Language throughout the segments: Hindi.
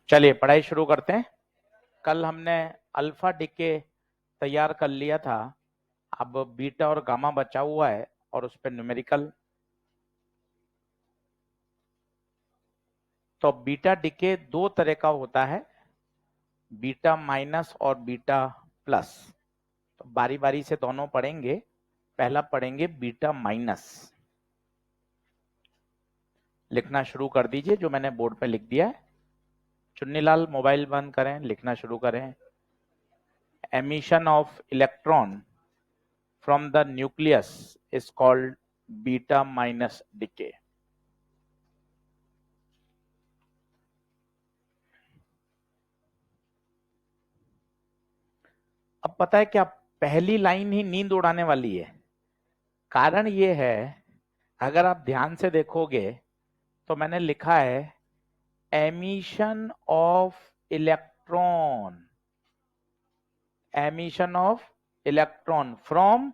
चलिए पढ़ाई शुरू करते हैं। कल हमने अल्फा डिके तैयार कर लिया था, अब बीटा और गामा बचा हुआ है और उस पर न्यूमेरिकल। तो बीटा डिके दो तरह का होता है, बीटा माइनस और बीटा प्लस। तो बारी बारी से दोनों पढ़ेंगे। पहला पढ़ेंगे बीटा माइनस। लिखना शुरू कर दीजिए जो मैंने बोर्ड पे लिख दिया है। चुन्नीलाल मोबाइल बंद करें, लिखना शुरू करें। Emission of electron from the nucleus is called beta minus decay. अब पता है क्या, पहली लाइन ही नींद उड़ाने वाली है। कारण ये है, अगर आप ध्यान से देखोगे तो मैंने लिखा है emission of electron, emission of electron from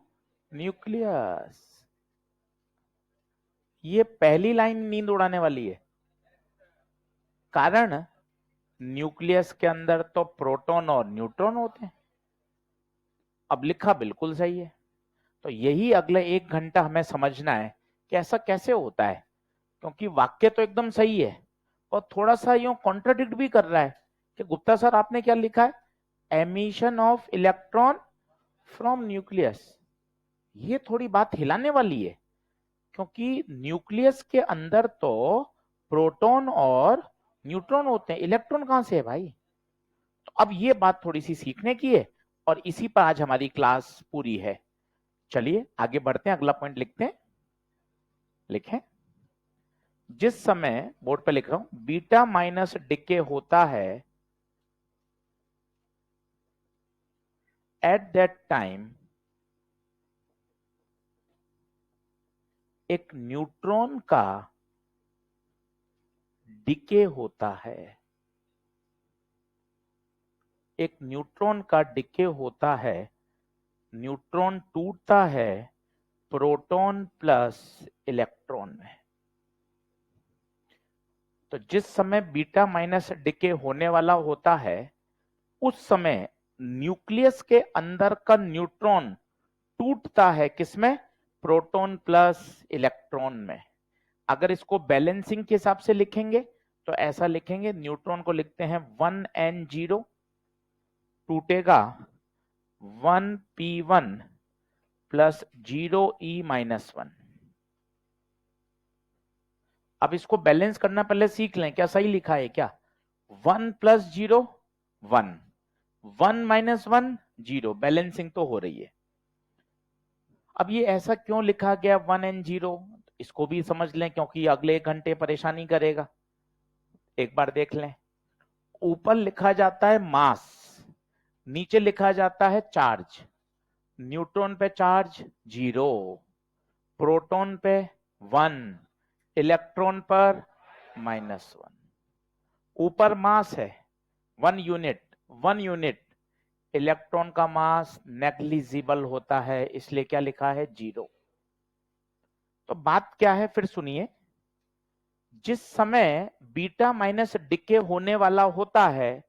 nucleus. ये पहली लाइन नींद उड़ाने वाली है। कारण न्यूक्लियस के अंदर तो प्रोटॉन और न्यूट्रॉन होते हैं। अब लिखा बिल्कुल सही है। तो यही अगले 1 घंटा हमें समझना है कि ऐसा कैसे होता है, क्योंकि वाक्य तो एकदम सही है और थोड़ा सा यूं कॉन्ट्राडिक्ट भी कर रहा है कि गुप्ता सर आपने क्या लिखा है, emission of electron from nucleus. ये थोड़ी बात हिलाने वाली है, क्योंकि न्यूक्लियस के अंदर तो प्रोटॉन और न्यूट्रॉन होते हैं, इलेक्ट्रॉन कहां से है भाई। तो अब ये बात थोड़ी सी सीखने की है और इसी पर आज हमारी क्लास पूरी है। चलिए आगे बढ़ते हैं, अगला पॉइंट लिखते हैं। लिखें, जिस समय बोर्ड पे लिख रहा हूं बीटा माइनस डिके होता है, एट दैट टाइम एक न्यूट्रॉन का डिके होता है, एक न्यूट्रॉन का डिके होता है। न्यूट्रॉन टूटता है प्रोटॉन प्लस इलेक्ट्रॉन में। तो जिस समय बीटा माइनस डिके होने वाला होता है उस समय न्यूक्लियस के अंदर का न्यूट्रॉन टूटता है किसमें, प्रोटॉन प्लस इलेक्ट्रॉन में। अगर इसको बैलेंसिंग के हिसाब से लिखेंगे तो ऐसा लिखेंगे, न्यूट्रॉन को लिखते हैं 1n0, टूटेगा 1p1 प्लस 0e-1। अब इसको बैलेंस करना पहले सीख लें, क्या सही लिखा है क्या, 1 प्लस 0 1, 1 माइनस 1 0, बैलेंसिंग तो हो रही है। अब ये ऐसा क्यों लिखा गया 1n0, इसको भी समझ लें क्योंकि अगले 1 घंटे परेशानी करेगा। एक बार देख लें, ऊपर लिखा जाता है मास, नीचे लिखा जाता है चार्ज। न्यूट्रॉन पे चार्ज 0, प्रोटॉन पे 1, इलेक्ट्रॉन पर -1। ऊपर मास है 1 यूनिट, 1 यूनिट, इलेक्ट्रॉन का मास नेग्लिजिबल होता है, इसलिए क्या लिखा है 0। तो बात क्या है फिर सुनिए, जिस समय बीटा माइनस डिके होने वाला होता है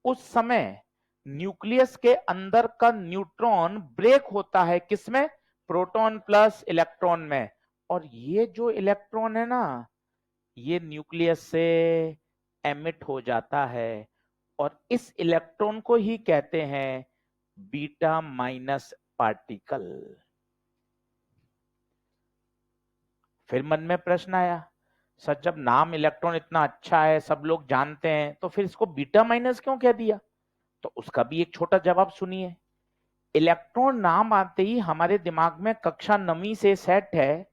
उस समय न्यूक्लियस के अंदर का न्यूट्रॉन ब्रेक होता है किसमें, प्रोटॉन प्लस इलेक्ट्रॉन में। और ये जो इलेक्ट्रॉन है ना, ये न्यूक्लियस से एमिट हो जाता है और इस इलेक्ट्रॉन को ही कहते हैं बीटा माइनस पार्टिकल। फिर मन में प्रश्न आया, सर जब नाम इलेक्ट्रॉन इतना अच्छा है, सब लोग जानते हैं, तो फिर इसको बीटा माइनस क्यों कह दिया। तो उसका भी एक छोटा जवाब सुनिए। इलेक्ट्रॉन नाम आते ही हमारे दिमाग में कक्षा 9वीं से सेट है,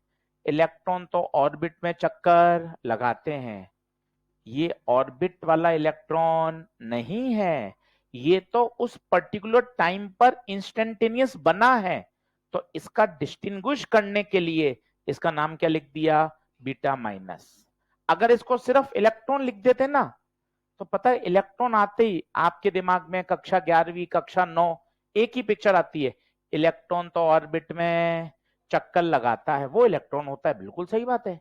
इलेक्ट्रॉन तो ऑर्बिट में चक्कर लगाते हैं। ये ऑर्बिट वाला इलेक्ट्रॉन नहीं है, ये तो उस पर्टिकुलर टाइम पर इंस्टेंटेनियस बना है। तो इसका डिस्टिंग्विश करने के लिए इसका नाम क्या लिख दिया, बीटा माइनस। अगर इसको सिर्फ इलेक्ट्रॉन लिख देते ना, तो पता है इलेक्ट्रॉन आते ही आपके दिमाग में कक्षा 11वीं कक्षा 9 एक ही पिक्चर आती है, इलेक्ट्रॉन तो ऑर्बिट में चक्कर लगाता है, वो इलेक्ट्रॉन होता है। बिल्कुल सही बात है।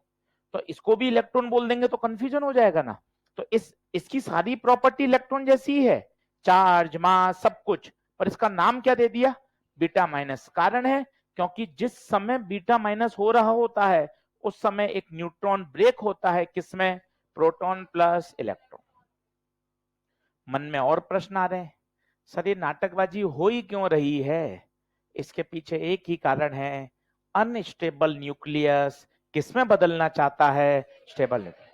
तो इसको भी इलेक्ट्रॉन बोल देंगे तो कंफ्यूजन हो जाएगा ना। तो इसकी सारी प्रॉपर्टी इलेक्ट्रॉन जैसी है, चार्ज, मास, सब कुछ, पर इसका नाम क्या दे दिया, बीटा माइनस। कारण है क्योंकि जिस समय बीटा माइनस हो रहा होता है उस समय एक न्यूट्रॉन ब्रेक होता है, किसमें, प्रोटॉन प्लस इलेक्ट्रॉन। मन में और प्रश्न आ रहे हैं, सर ये नाटकबाजी हो ही क्यों रही है? इसके पीछे एक ही कारण है, अनस्टेबल न्यूक्लियस किसमें बदलना चाहता है, स्टेबल न्यूक्लियस।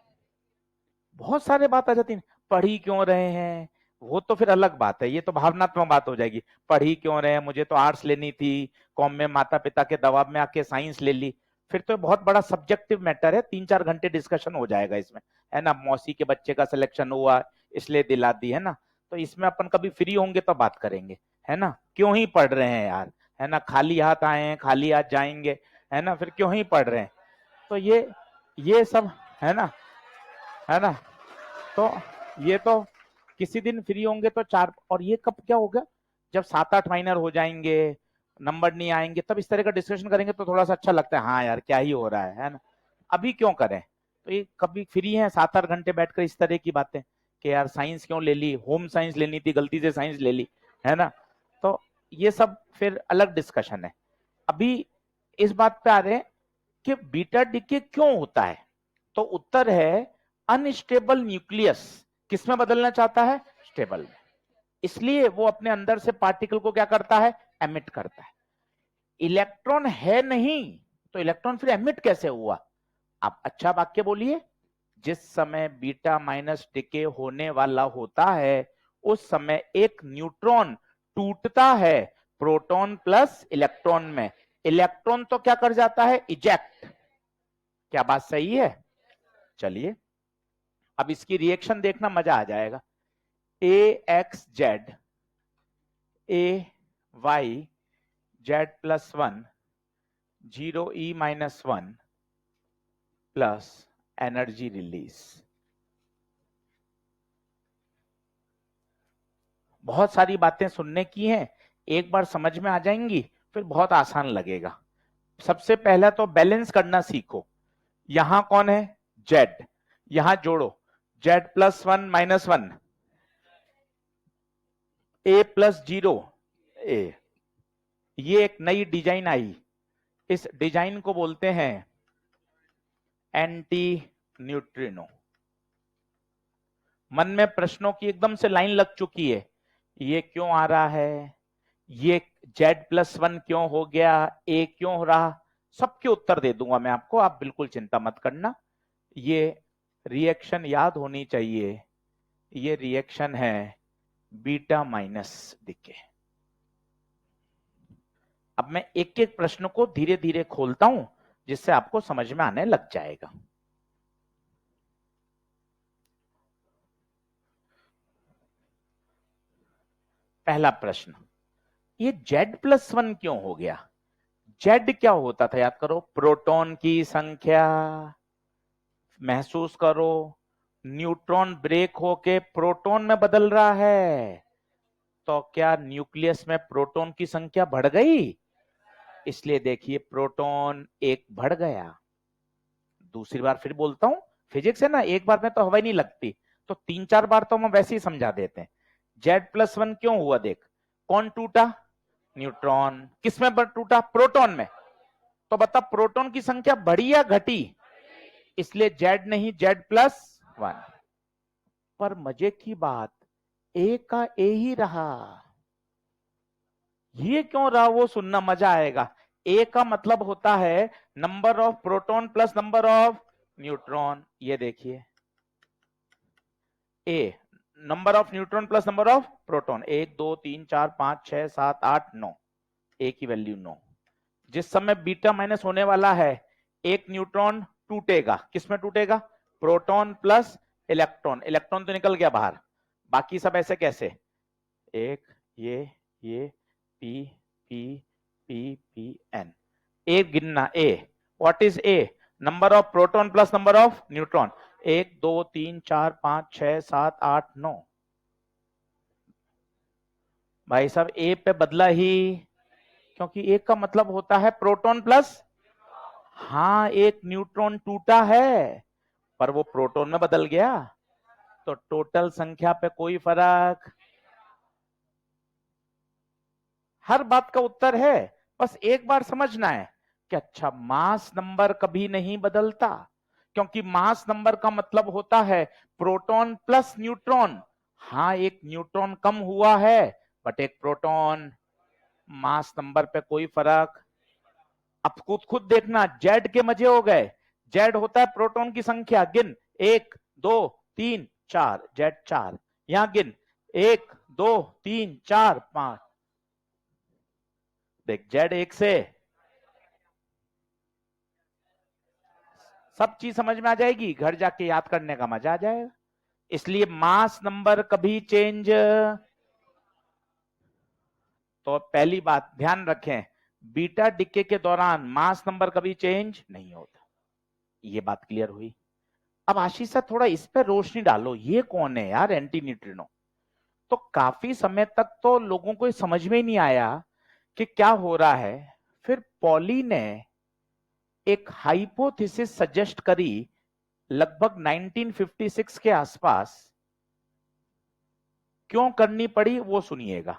बहुत सारे बात आ जाती है, पढ़ ही क्यों रहे हैं, वो तो फिर अलग बात है, ये तो भावनात्मक बात हो जाएगी। पढ़ ही क्यों रहे हैं, मुझे तो आर्ट्स लेनी थी, कॉम में माता पिता के दबाव में आके साइंस ले ली, फिर तो बहुत बड़ा सब्जेक्टिव मैटर है, 3-4 घंटे डिस्कशन हो जाएगा इसमें, है ना। मौसी के बच्चे का सिलेक्शन हुआ इसलिए दिला दी, है ना। तो इसमें अपन कभी फ्री होंगे तो बात करेंगे, है ना। क्यों ही पढ़ रहे हैं यार, है ना, खाली हाथ आए हैं खाली हाथ जाएंगे, है ना, फिर क्यों ही पढ़ रहे हैं। तो ये सब, है ना। तो ये तो किसी दिन फ्री होंगे तो 4, और ये कब क्या होगा, जब 7-8 माइनर हो जाएंगे, नंबर नहीं आएंगे, तब इस तरह का डिस्कशन करेंगे तो थोड़ा सा अच्छा लगता है, हाँ यार क्या ही हो रहा है ना। अभी क्यों करें। तो ये कभी फ्री है 7-8 घंटे बैठकर इस तरह की बातें कि यार साइंस क्यों ले ली, होम साइंस लेनी थी गलती से साइंस ले ली, है ना। तो ये सब फिर अलग डिस्कशन है। अभी इस बात पे आ रहे हैं कि बीटा डीके क्यों होता है। तो उत्तर है, अनस्टेबल न्यूक्लियस किसमें बदलना चाहता है, स्टेबल में। इसलिए वो अपने अंदर से पार्टिकल को क्या करता है, एमिट करता है। इलेक्ट्रॉन है नहीं तो इलेक्ट्रॉन फिर एमिट कैसे हुआ। आप अच्छा वाक्य बोलिए, जिस समय बीटा माइनस डिके होने वाला होता है उस समय एक न्यूट्रॉन टूटता है प्रोटॉन प्लस इलेक्ट्रॉन में, इलेक्ट्रॉन तो क्या कर जाता है, इजेक्ट। क्या बात सही है। चलिए अब इसकी रिएक्शन देखना, मजा आ जाएगा। ए एक्स जेड, ए Y Z plus 1, 0 E minus 1 plus energy release. बहुत सारी बातें सुनने की हैं, एक बार समझ में आ जाएंगी फिर बहुत आसान लगेगा। सबसे पहला तो बैलेंस करना सीखो। यहां कौन है, जेड, यहां जोड़ो, जेड प्लस 1 माइनस 1, ए प्लस 0 ए। ये एक नई डिजाइन आई, इस डिजाइन को बोलते हैं एंटी न्यूट्रिनो। मन में प्रश्नों की एकदम से लाइन लग चुकी है, ये क्यों आ रहा है, ये जेड प्लस 1 क्यों हो गया, ए क्यों हो रहा, सबके उत्तर दे दूंगा मैं आपको, आप बिल्कुल चिंता मत करना। ये रिएक्शन याद होनी चाहिए, ये रिएक्शन है बीटा माइनस डिके। अब मैं एक एक प्रश्न को धीरे धीरे खोलता हूं जिससे आपको समझ में आने लग जाएगा। पहला प्रश्न, ये जेड प्लस 1 क्यों हो गया। जेड क्या होता था, याद करो, प्रोटॉन की संख्या। महसूस करो, न्यूट्रॉन ब्रेक होके प्रोटॉन में बदल रहा है, तो क्या न्यूक्लियस में प्रोटॉन की संख्या बढ़ गई, इसलिए देखिए प्रोटॉन एक बढ़ गया। दूसरी बार फिर बोलता हूं, फिजिक्स है ना, एक बार में तो हवा ही नहीं लगती, तो 3-4 बार तो हम वैसे ही समझा देते हैं। जेड प्लस 1 क्यों हुआ, देख, कौन टूटा, न्यूट्रॉन। किसमें टूटा, प्रोटॉन में। तो बता प्रोटॉन की संख्या बढ़ी या घटी, इसलिए जेड नहीं, जेड प्लस 1। पर मजे की बात, ए का ए ही रहा। ये क्यों रहा वो सुनना मजा आएगा। ए का मतलब होता है number of proton plus number of neutron. ये देखिए, A number of neutron plus number of proton, 1 2 3 4 5 6 7 8 9, A की वैल्यू 9। जिस समय बीटा माइनस होने वाला है एक न्यूट्रॉन टूटेगा, किसमें टूटेगा, प्रोटॉन प्लस इलेक्ट्रॉन। इलेक्ट्रॉन तो निकल गया बाहर, बाकी सब ऐसे कैसे, एक ये P P P P N. A गिनना, A what is A, number of proton plus number of neutron. 1 2 3 4 5 6 7 8 9। भाई साहब ए पे बदला ही, क्योंकि ए का मतलब होता है प्रोटॉन प्लस। हाँ एक न्यूट्रॉन टूटा है पर वो प्रोटॉन में बदल गया, तो टोटल संख्या पे कोई फर्क, हर बात का उत्तर है। बस एक बार समझना है कि अच्छा मास नंबर कभी नहीं बदलता, क्योंकि मास नंबर का मतलब होता है प्रोटॉन प्लस न्यूट्रॉन। हाँ एक न्यूट्रॉन कम हुआ है बट एक प्रोटॉन, मास नंबर पे कोई फर्क। अब खुद खुद देखना, जेड के मजे हो गए। जेड होता है प्रोटॉन की संख्या, गिन 1 2 3 4, जेड 4। यहां गिन 1 2 3 4 5, देख जेड 1 से सब चीज समझ में आ जाएगी, घर जाके याद करने का मजा आ जाएगा। इसलिए मास नंबर कभी चेंज, तो पहली बात ध्यान रखें, बीटा डिके के दौरान मास नंबर कभी चेंज नहीं होता। ये बात क्लियर हुई। अब आशीष सर थोड़ा इस पर रोशनी डालो, ये कौन है यार एंटी न्यूट्रिनो। तो काफी समय तक तो लोगों को समझ में ही नहीं आया कि क्या हो रहा है। फिर पॉली ने एक हाइपोथेसिस सजेस्ट करी लगभग 1956 के आसपास। क्यों करनी पड़ी वो सुनिएगा।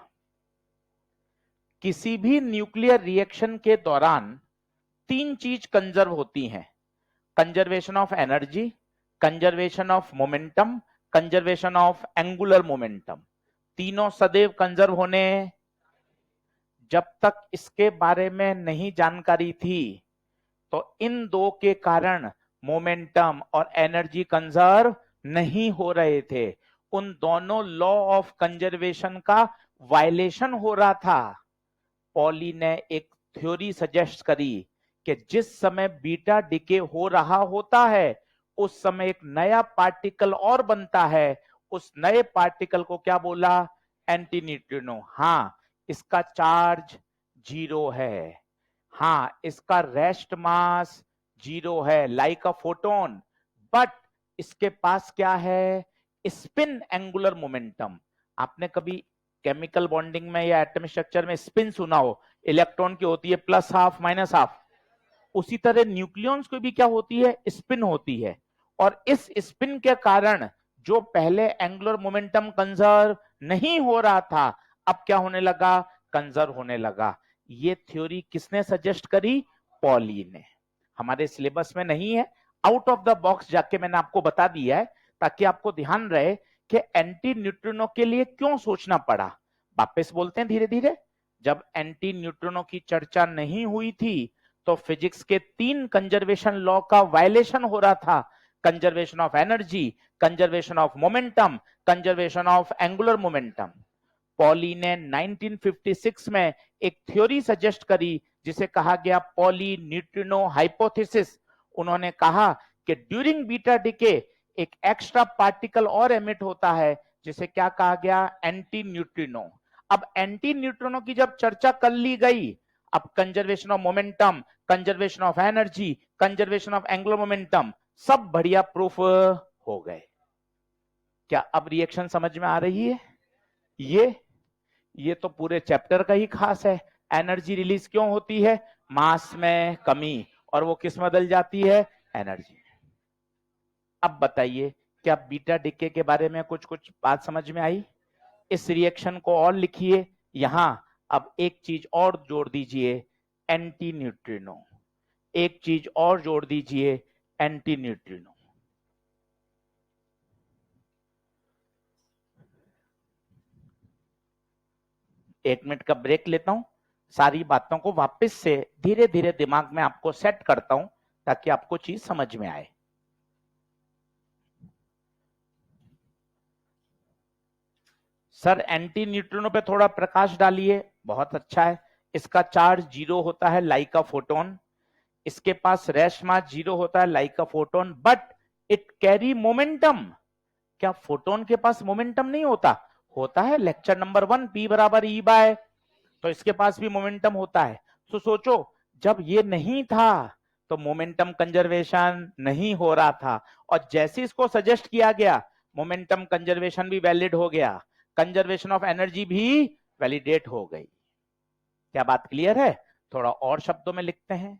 किसी भी न्यूक्लियर रिएक्शन के दौरान तीन चीज कंजर्व होती हैं, conservation of energy, conservation of momentum, conservation of angular momentum. तीनों सदैव कंजर्व होने। जब तक इसके बारे में नहीं जानकारी थी तो इन दो के कारण मोमेंटम और एनर्जी कंजर्व नहीं हो रहे थे। उन दोनों लॉ ऑफ कंजर्वेशन का वायलेशन हो रहा था। पॉली ने एक थ्योरी सजेस्ट करी कि जिस समय बीटा डिके हो रहा होता है उस समय एक नया पार्टिकल और बनता है। उस नए पार्टिकल को क्या बोला, एंटी न्यूट्रिनो। हाँ इसका चार्ज 0 है, हाँ इसका रेस्ट मास 0 है लाइक अ फोटोन, बट इसके पास क्या है, स्पिन एंगुलर मोमेंटम। आपने कभी केमिकल बॉन्डिंग में या एटॉमिक स्ट्रक्चर में स्पिन सुना हो, इलेक्ट्रॉन की होती है प्लस हाफ माइनस हाफ। उसी तरह न्यूक्लियॉन्स को भी क्या होती है, स्पिन होती है। और इस स्पिन के कारण जो पहले एंगुलर मोमेंटम कंजर्व नहीं हो रहा था अब क्या होने लगा, कंजर्व होने लगा। ये थ्योरी किसने सजेस्ट करी, पॉली ने। हमारे सिलेबस में नहीं है, आउट ऑफ द बॉक्स जाके मैंने आपको बता दिया है ताकि आपको ध्यान रहे कि एंटी न्यूट्रिनो के लिए क्यों सोचना पड़ा। वापस बोलते हैं धीरे धीरे। जब एंटी न्यूट्रिनो की चर्चा नहीं हुई थी तो फिजिक्स के तीन कंजर्वेशन लॉ का वायलेशन हो रहा था, conservation of energy, conservation of momentum, conservation of angular momentum. Poly ने 1956 में एक थ्योरी सजेस्ट करी जिसे कहा गया पॉली न्यूट्रिनो हाइपोथेसिस। उन्होंने कहा कि ड्यूरिंग बीटा डिके एक एक्स्ट्रा पार्टिकल और एमिट होता है जिसे क्या कहा गया, एंटी न्यूट्रिनो। अब एंटी न्यूट्रिनो की जब चर्चा कर ली गई, अब conservation of momentum, conservation of energy, conservation of angular momentum सब बढ़िया प्रूफ हो गए। क्या अब रिएक्शन समझ में आ रही है। ये तो पूरे चैप्टर का ही खास है। एनर्जी रिलीज क्यों होती है, मास में कमी, और वो किस में बदल जाती है, एनर्जी। अब बताइए क्या बीटा डिके के बारे में कुछ कुछ बात समझ में आई। इस रिएक्शन को और लिखिए यहां। अब एक चीज और जोड़ दीजिए, एंटी न्यूट्रिनो। एक चीज और जोड़ दीजिए, एंटी न्यूट्रिनो। एक मिनट का ब्रेक लेता हूं, सारी बातों को वापस से धीरे धीरे दिमाग में आपको सेट करता हूं ताकि आपको चीज समझ में आए। सर एंटी न्यूट्रिनो पे थोड़ा प्रकाश डालिए, बहुत अच्छा है। इसका चार्ज 0 होता है लाइक अ फोटोन, इसके पास रेस्ट मास 0 होता है like a photon, but it carry momentum. क्या फोटोन के पास मोमेंटम नहीं होता, होता है। लेक्चर नंबर 1 P बराबर E बाय, तो इसके पास भी मोमेंटम होता है। तो सोचो जब ये नहीं था तो मोमेंटम कंजर्वेशन नहीं हो रहा था, और जैसे इसको सजेस्ट किया गया मोमेंटम कंजर्वेशन भी वैलिड हो गया, कंजर्वेशन ऑफ एनर्जी भी वैलिडेट हो गई। क्या बात क्लियर है। थोड़ा और शब्दों में लिखते हैं,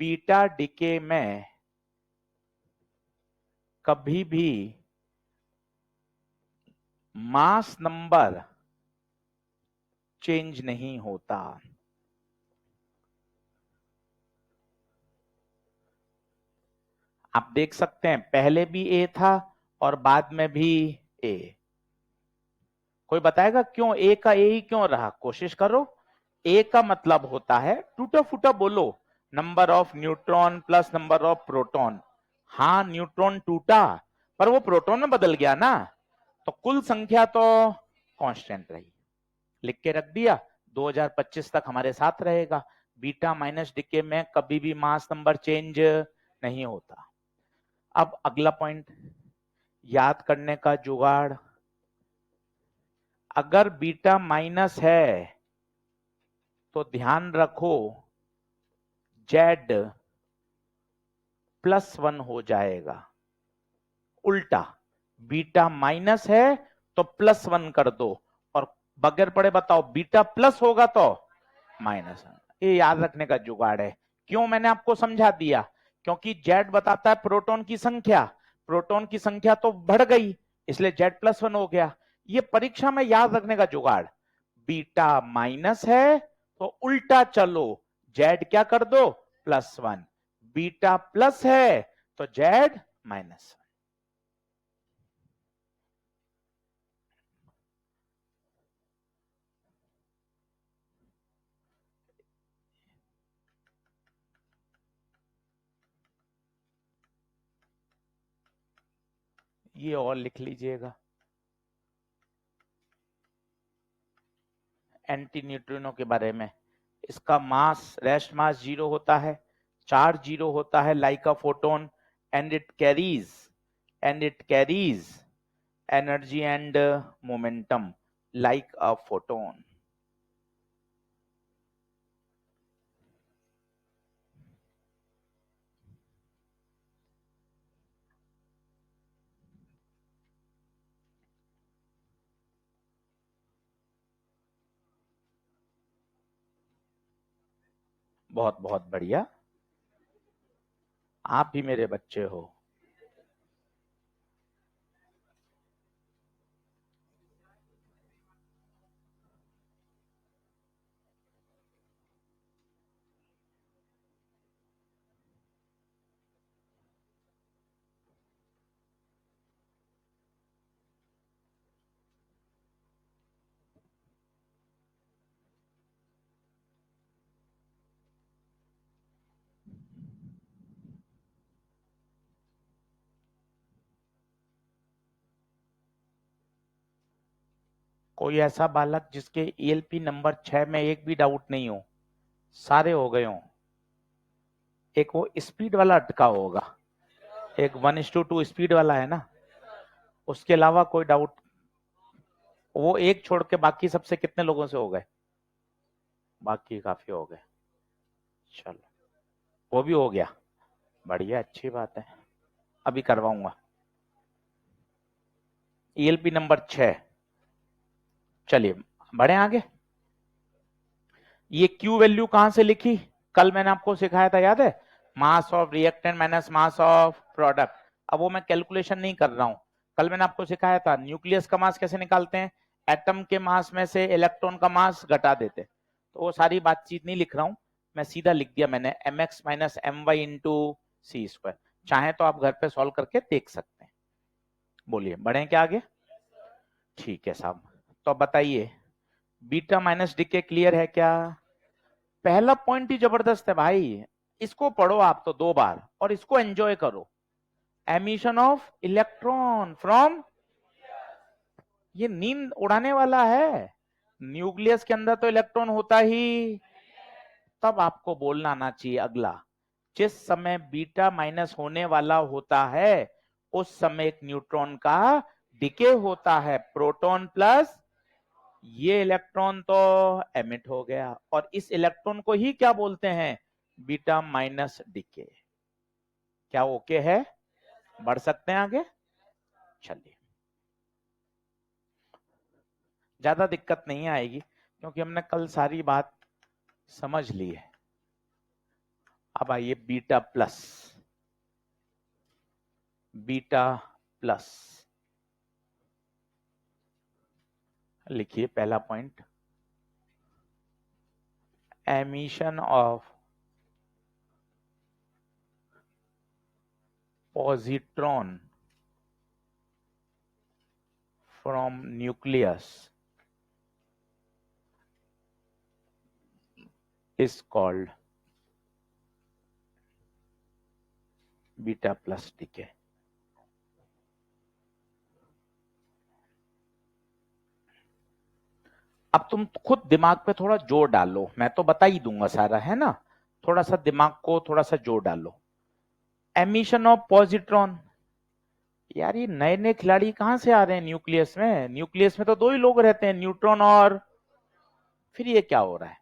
बीटा डिके में कभी भी मास नंबर चेंज नहीं होता। आप देख सकते हैं पहले भी ए था और बाद में भी ए। कोई बताएगा क्यों ए का ए ही क्यों रहा? कोशिश करो। ए का मतलब होता है, टूटा फूटा बोलो, number of neutron plus number of proton. हाँ न्यूट्रॉन टूटा पर वो प्रोटॉन में बदल गया ना, तो कुल संख्या तो कांस्टेंट रही। लिख के रख दिया, 2025 तक हमारे साथ रहेगा। बीटा माइनस डिके में कभी भी मास नंबर चेंज नहीं होता। अब अगला पॉइंट याद करने का जुगाड़, अगर बीटा माइनस है तो ध्यान रखो जेड +1 हो जाएगा। उल्टा, बीटा माइनस है तो +1 कर दो, और बगैर पढ़े बताओ बीटा प्लस होगा तो माइनस। ये याद रखने का जुगाड़ है। क्यों मैंने आपको समझा दिया? क्योंकि जेड बताता है प्रोटॉन की संख्या, प्रोटॉन की संख्या तो बढ़ गई इसलिए जेड +1 हो गया। ये परीक्षा में याद रखने का जुगाड़। बीटा माइनस है तो उल्टा चलो, जेड क्या कर दो? +1। बीटा प्लस है तो जेड -1। ये और लिख लीजिएगा, एंटी न्यूट्रिनो के बारे में। इसका मास, रेस्ट मास 0 होता है, चार्ज 0 होता है like a photon, and it carries energy and momentum like a photon. बहुत बहुत बढ़िया, आप भी मेरे बच्चे हो। कोई ऐसा बालक जिसके ईएलपी नंबर 6 में एक भी डाउट नहीं हो? सारे हो गए हो? एक वो स्पीड वाला अटका होगा, एक 1:2 स्पीड वाला है ना, उसके अलावा कोई डाउट? वो एक छोड़ के बाकी सबसे कितने लोगों से हो गए? बाकी काफी हो गए। चलो वो भी हो गया, बढ़िया, अच्छी बात है। अभी करवाऊंगा। ईएलपी नंबर 6, चलिए बढ़े आगे। ये क्यू वैल्यू कहां से लिखी? कल मैंने आपको सिखाया था, याद है? Mass of reactant minus mass of product. अब वो मैं कैलकुलेशन नहीं कर रहा हूं, कल मैंने आपको सिखाया था न्यूक्लियस का मास कैसे निकालते हैं, एटम के मास में से इलेक्ट्रॉन का मास घटा देते। तो वो सारी बातचीत नहीं लिख रहा हूं, मैं सीधा लिख दिया मैंने mx minus my into c²। चाहे तो आप घर पे सॉल्व करके देख सकते हैं। बोलिए बढ़े क्या आगे? ठीक है साहब, तो बताइए बीटा माइनस डिके क्लियर है क्या? पहला पॉइंट ही जबरदस्त है भाई, इसको पढ़ो आप तो 2 बार और इसको एंजॉय करो। एमिशन ऑफ इलेक्ट्रॉन फ्रॉम, ये नींद उड़ाने वाला है। न्यूक्लियस के अंदर तो इलेक्ट्रॉन होता ही, तब आपको बोलना आना चाहिए अगला, जिस समय बीटा माइनस होने वाला होता है उस समय एक न्यूट्रॉन का डिके होता है, प्रोटॉन प्लस, ये इलेक्ट्रॉन तो एमिट हो गया, और इस इलेक्ट्रॉन को ही क्या बोलते हैं? Beta minus decay. क्या ओके है? बढ़ सकते हैं आगे? चलिए, ज्यादा दिक्कत नहीं आएगी क्योंकि हमने कल सारी बात समझ ली है। अब आइए बीटा प्लस। बीटा प्लस, लिखिए पहला point, emission of positron from nucleus is called beta plus decay. अब तुम खुद दिमाग पे थोड़ा जोर डालो, मैं तो बता ही दूंगा सारा, है ना, थोड़ा सा दिमाग को थोड़ा सा जोर डालो। एमिशन ऑफ पॉजिट्रॉन, यार ये नए नए खिलाड़ी कहां से आ रहे हैं न्यूक्लियस में? न्यूक्लियस में तो दो ही लोग रहते हैं, न्यूट्रॉन और, फिर ये क्या हो रहा है?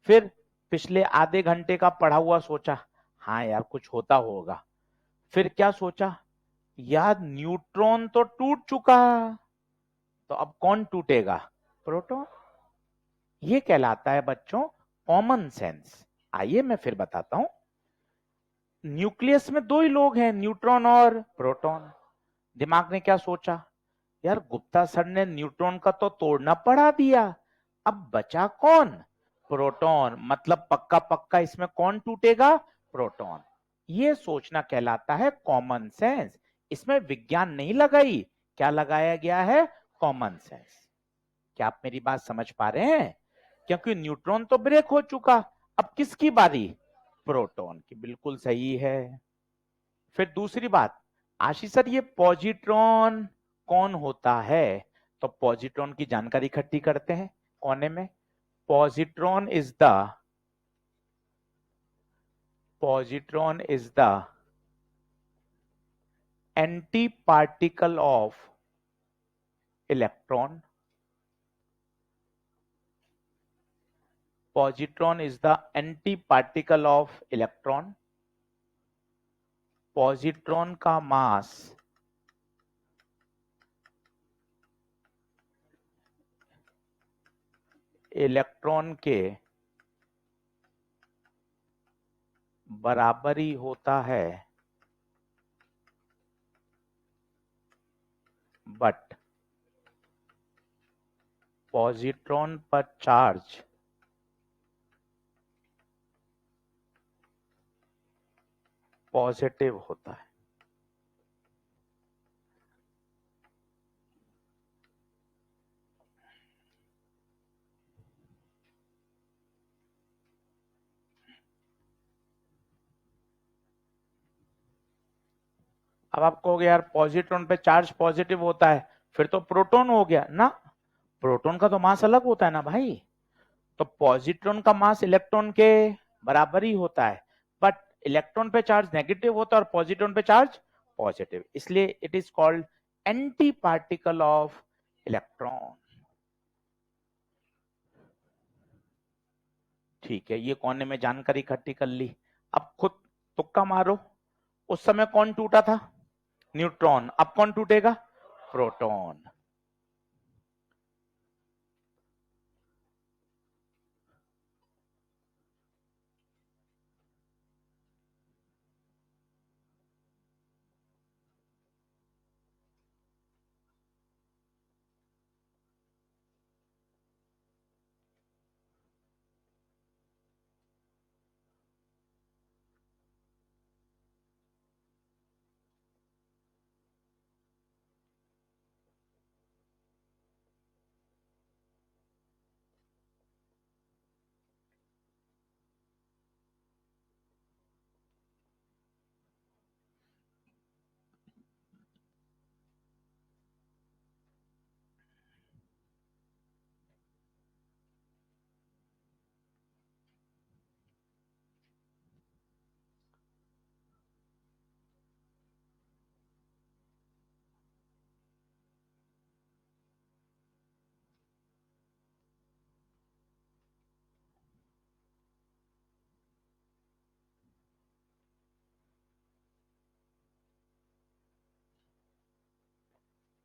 फिर पिछले आधे घंटे का पढ़ा हुआ सोचा, हाँ यार कुछ होता होगा। फिर क्या सोचा, यार न्यूट्रॉन तो टूट चुका, तो अब कौन टूटेगा? प्रोटॉन। ये कहलाता है बच्चों कॉमन सेंस। आइए मैं फिर बताता हूं। न्यूक्लियस में दो ही लोग हैं, न्यूट्रॉन और प्रोटॉन। दिमाग ने क्या सोचा, यार गुप्ता सर ने न्यूट्रॉन का तो तोड़ना पढ़ा दिया, अब बचा कौन? प्रोटॉन। मतलब पक्का पक्का इसमें कौन टूटेगा? प्रोटॉन। ये सोचना कहलाता है कॉमन सेंस। इसमें विज्ञान नहीं लगाई, क्या लगाया गया है? Common sense. क्या आप मेरी बात समझ पा रहे हैं? क्योंकि न्यूट्रॉन तो ब्रेक हो चुका, अब किसकी बारी? प्रोटॉन की। बिल्कुल सही है। फिर दूसरी बात, आशीष सर ये पॉजिट्रॉन कौन होता है? तो पॉजिट्रॉन की जानकारी इकट्ठी करते हैं कोने में। Positron is the anti particle of electron. Positron is the anti-particle of electron. Positron का मास इलेक्ट्रॉन के बराबर ही होता है, बट पॉजिट्रॉन पर चार्ज पॉजिटिव होता है। अब आप कहोगे यार पॉजिट्रॉन पे चार्ज पॉजिटिव होता है, फिर तो प्रोटॉन हो गया ना। प्रोटॉन का तो मास अलग होता है ना भाई। तो पॉजिट्रॉन का मास इलेक्ट्रॉन के बराबर ही होता है, बट इलेक्ट्रॉन पे चार्ज नेगेटिव होता है और पॉजिट्रॉन पे चार्ज पॉजिटिव, इसलिए it is called anti particle of electron. ठीक है, ये कोने में जानकारी इकट्ठी कर ली। अब खुद तुक्का मारो, उस समय कौन टूटा था? न्यूट्रॉन। अब कौन टूटेगा? प्रोटॉन।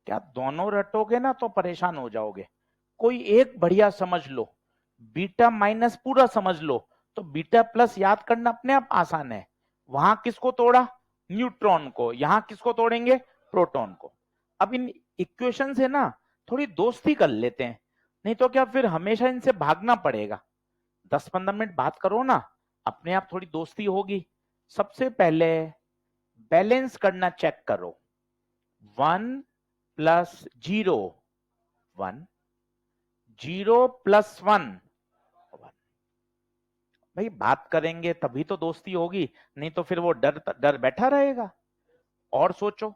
क्या दोनों रटोगे ना तो परेशान हो जाओगे। कोई एक बढ़िया समझ लो, बीटा माइनस पूरा समझ लो, तो बीटा प्लस याद करना अपने आप आसान है। वहां किसको तोड़ा? न्यूट्रॉन को, यहां किसको तोड़ेंगे, प्रोटॉन को। अब इन इक्वेशन से ना थोड़ी दोस्ती कर लेते हैं, नहीं तो क्या फिर हमेशा इनसे भागना पड़ेगा। 10-15 मिनट बात करो ना, अपने आप थोड़ी दोस्ती होगी। सबसे पहले बैलेंस करना चेक करो, 1 + 0 1, 0 + 1 1। भाई बात करेंगे तभी तो दोस्ती होगी, नहीं तो फिर वो डर डर बैठा रहेगा। और सोचो,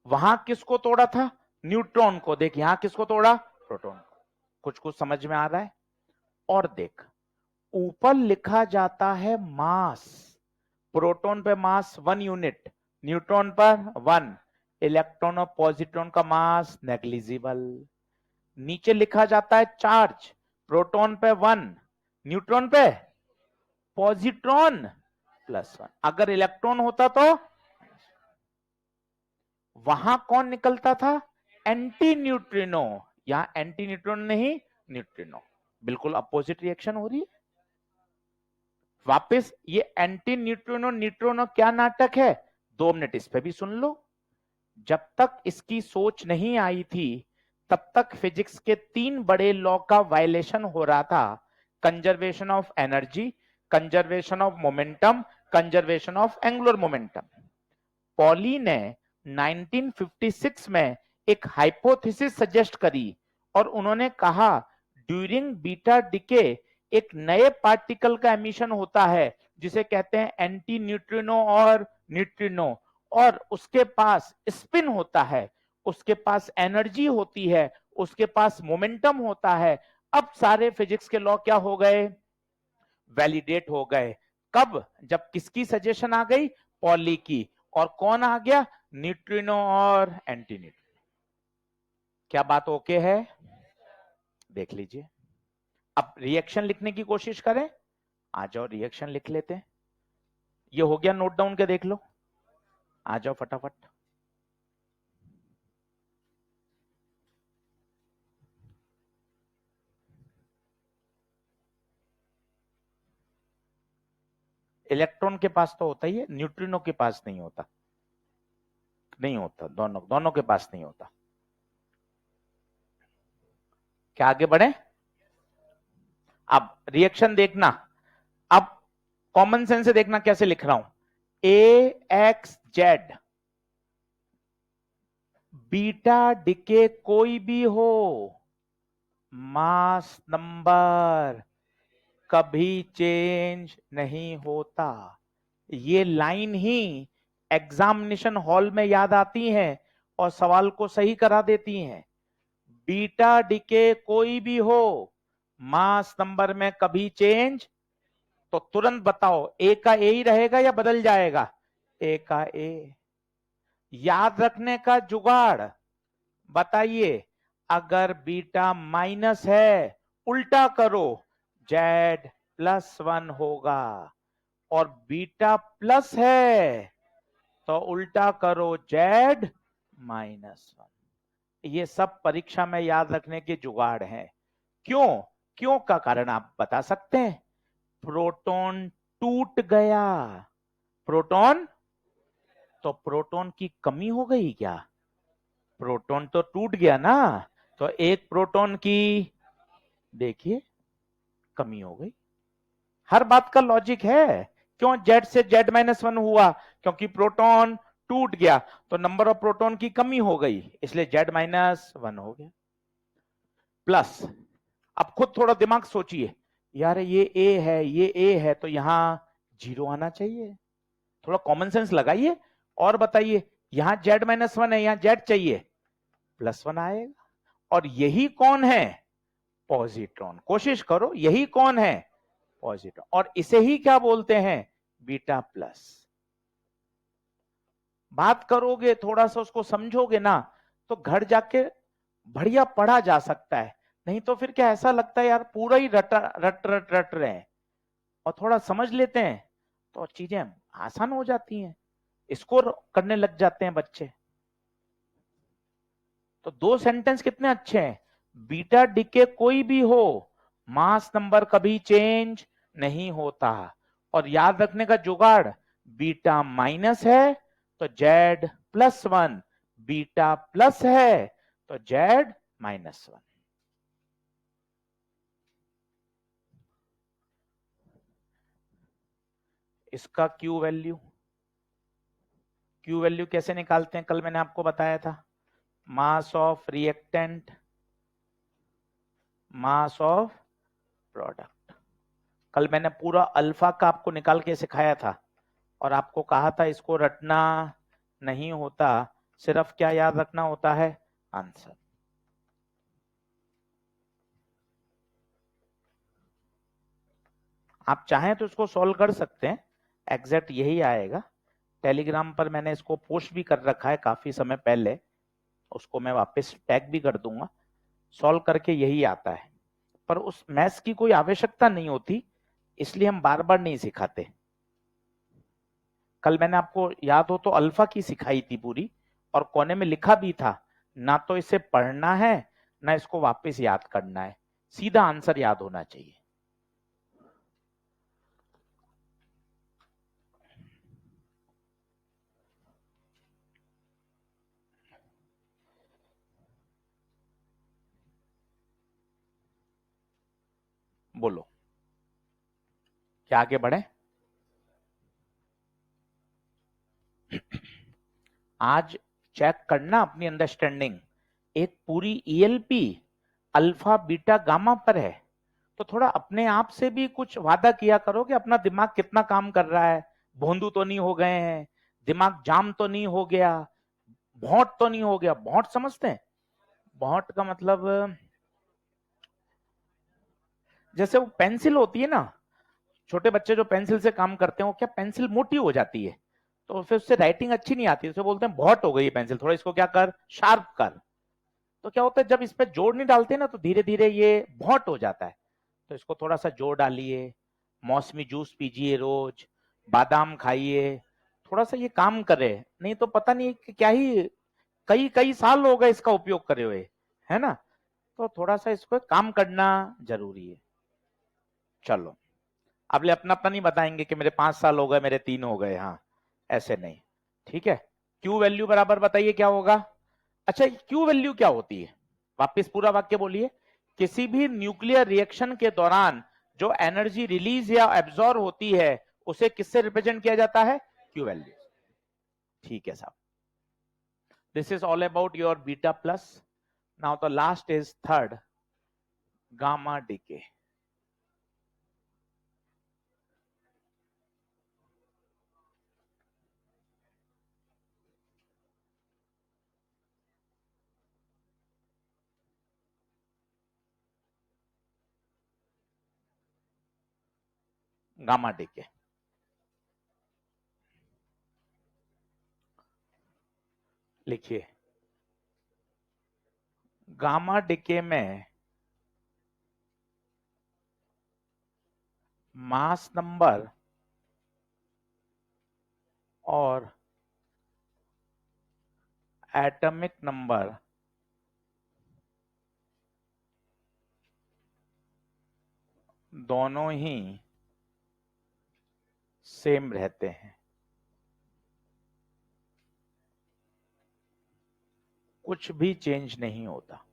वहां किसको तोड़ा था, न्यूट्रॉन को, देख यहां किसको तोड़ा, प्रोटॉन को। कुछ कुछ समझ में आ रहा है। और देख, ऊपर लिखा जाता है मास, प्रोटॉन पे मास 1 यूनिट, न्यूट्रॉन पर 1, इलेक्ट्रॉन और पॉजिट्रॉन का मास नेग्लिजिबल। नीचे लिखा जाता है चार्ज, प्रोटॉन पे 1, न्यूट्रॉन पे पॉजिट्रॉन +1। अगर इलेक्ट्रॉन होता तो वहां कौन निकलता था, एंटी न्यूट्रिनो। यहां एंटी न्यूट्रिनो नहीं, न्यूट्रिनो। बिल्कुल अपोजिट रिएक्शन हो रही है। वापस ये एंटी न्यूट्रिनो न्यूट्रिनो क्या नाटक है, 2 मिनट इस पे भी सुन लो। जब तक इसकी सोच नहीं आई थी तब तक फिजिक्स के 3 बड़े लॉ का वायलेशन हो रहा था, conservation of energy, conservation of momentum, conservation of angular momentum. Poly ने 1956 में एक हाइपोथेसिस सजेस्ट करी और उन्होंने कहा ड्यूरिंग बीटा डिके एक नए पार्टिकल का एमिशन होता है जिसे कहते हैं एंटी न्यूट्रिनो और न्यूट्रिनो, और उसके पास स्पिन होता है, उसके पास एनर्जी होती है, उसके पास मोमेंटम होता है। अब सारे फिजिक्स के लॉ क्या हो गए, वैलिडेट हो गए। कब, जब किसकी सजेशन आ गई, पॉली की। और कौन आ गया, न्यूट्रिनो और एंटी न्यूट्रिनो। क्या बात ओके है, देख लीजिए। अब रिएक्शन लिखने की कोशिश करें, आ जाओ रिएक्शन लिख लेते हैं। ये हो गया, नोट डाउन के देख लो, आ जाओ फटाफट। इलेक्ट्रॉन के पास तो होता ही है, न्यूट्रिनो के पास नहीं होता, नहीं होता, दोनों दोनों के पास नहीं होता। क्या आगे बढ़े, अब रिएक्शन देखना। अब कॉमन सेंस से देखना कैसे लिख रहा हूं, AXZ बीटा डिके कोई भी हो, मास नंबर कभी चेंज नहीं होता। ये लाइन ही एग्जामिनेशन हॉल में याद आती है और सवाल को सही करा देती हैं। बीटा डिके कोई भी हो, मास नंबर में कभी चेंज, तो तुरंत बताओ ए का ए ही रहेगा या बदल जाएगा, ए का ए। याद रखने का जुगाड़ बताइए, अगर बीटा माइनस है उल्टा करो, Z+1 होगा, और बीटा प्लस है तो उल्टा करो, Z-1। ये सब परीक्षा में याद रखने के जुगाड़ हैं। क्यों, क्यों का कारण आप बता सकते हैं, प्रोटॉन टूट गया, प्रोटॉन, तो प्रोटॉन की कमी हो गई क्या, प्रोटॉन तो टूट गया ना, तो एक प्रोटॉन की देखिए कमी हो गई। हर बात का लॉजिक है। क्यों Z से Z-1 हुआ, क्योंकि प्रोटॉन टूट गया तो नंबर ऑफ प्रोटॉन की कमी हो गई, इसलिए Z-1 हो गया। प्लस, अब खुद थोड़ा दिमाग सोचिए, यार ये A है, ये A है, तो यहां 0 आना चाहिए। थोड़ा कॉमन सेंस लगाइए और बताइए, यहां Z-1 है, यहां Z चाहिए, +1 आएगा। और यही कौन है, पॉजिट्रॉन। कोशिश करो, यही कौन है, पॉजिट्रॉन, और इसे ही क्या बोलते हैं, बीटा प्लस। बात करोगे, थोड़ा सा उसको समझोगे ना, तो घर जाके बढ़िया पढ़ा जा सकता है। नहीं तो फिर क्या ऐसा लगता है यार पूरा ही रट रट रट रट रहे हैं, और थोड़ा समझ लेते हैं तो चीजें आसान हो जाती हैं, स्कोर करने लग जाते हैं बच्चे। तो 2 सेंटेंस कितने अच्छे हैं, बीटा डिके कोई भी हो, मास नंबर कभी चेंज नहीं होता, और याद रखने का जुगाड़, बीटा माइनस है तो Z +1, बीटा प्लस है तो Z -1। इसका Q वैल्यू कैसे निकालते हैं? कल मैंने आपको बताया था, mass of reactant mass of product. कल मैंने पूरा अल्फा का आपको निकाल के सिखाया था और आपको कहा था इसको रटना नहीं होता, सिर्फ क्या याद रखना होता है? आंसर। आप चाहें तो इसको सॉल्व कर सकते हैं, एग्जैक्ट यही आएगा। टेलीग्राम पर मैंने इसको पोस्ट भी कर रखा है काफी समय पहले, उसको मैं वापस टैग भी कर दूंगा। सॉल्व करके यही आता है, पर उस मैथ्स की कोई आवश्यकता नहीं होती, इसलिए हम बार बार नहीं सिखाते। कल मैंने आपको याद हो तो अल्फा की सिखाई थी पूरी, और कोने में लिखा भी था, ना तो इसे पढ़ना है ना इसको वापस याद करना है, सीधा आंसर याद होना चाहिए। बोलो क्या आगे बढ़े? आज चेक करना अपनी अंडरस्टैंडिंग। एक पूरी ईएलपी अल्फा बीटा गामा पर है, तो थोड़ा अपने आप से भी कुछ वादा किया करो कि अपना दिमाग कितना काम कर रहा है, भोंदू तो नहीं हो गए हैं, दिमाग जाम तो नहीं हो गया, भौंट तो नहीं हो गया। भौंट समझते हैं? भौंट का मतलब जैसे वो पेंसिल होती है ना, छोटे बच्चे जो पेंसिल से काम करते हैं, वो क्या पेंसिल मोटी हो जाती है तो फिर उससे राइटिंग अच्छी नहीं आती, उसे बोलते हैं बहुत हो गई है पेंसिल, थोड़ा इसको क्या कर, शार्प कर। तो क्या होता है, जब इस पे जोड़ नहीं डालते ना तो धीरे धीरे ये बहुत हो जाता है। तो इसको थोड़ा सा जोड़ डालिए, मौसमी जूस पीजिए रोज, बादाम खाइए, थोड़ा सा ये काम करे, नहीं तो पता नहीं कि क्या ही कई कई साल हो गए इसका उपयोग करे हुए, है ना? तो थोड़ा सा इसको काम करना जरूरी है। चलो, अब ले अपना अपना नहीं बताएंगे कि मेरे 5 साल हो गए, मेरे 3 हो गए, हाँ ऐसे नहीं। ठीक है, क्यू वैल्यू बराबर बताइए क्या होगा? अच्छा, क्यू वैल्यू क्या होती है? वापिस पूरा वाक्य बोलिए। किसी भी न्यूक्लियर रिएक्शन के दौरान जो एनर्जी रिलीज या एब्जॉर्ब होती है उसे किससे रिप्रेजेंट किया जाता है? Q value. ठीक है साहब, this is all about your beta plus. Now the last is third, gamma decay. Gamma decay लिखिए। गामा डीके में मास नंबर और एटॉमिक नंबर दोनों ही सेम रहते हैं, कुछ भी चेंज नहीं होता।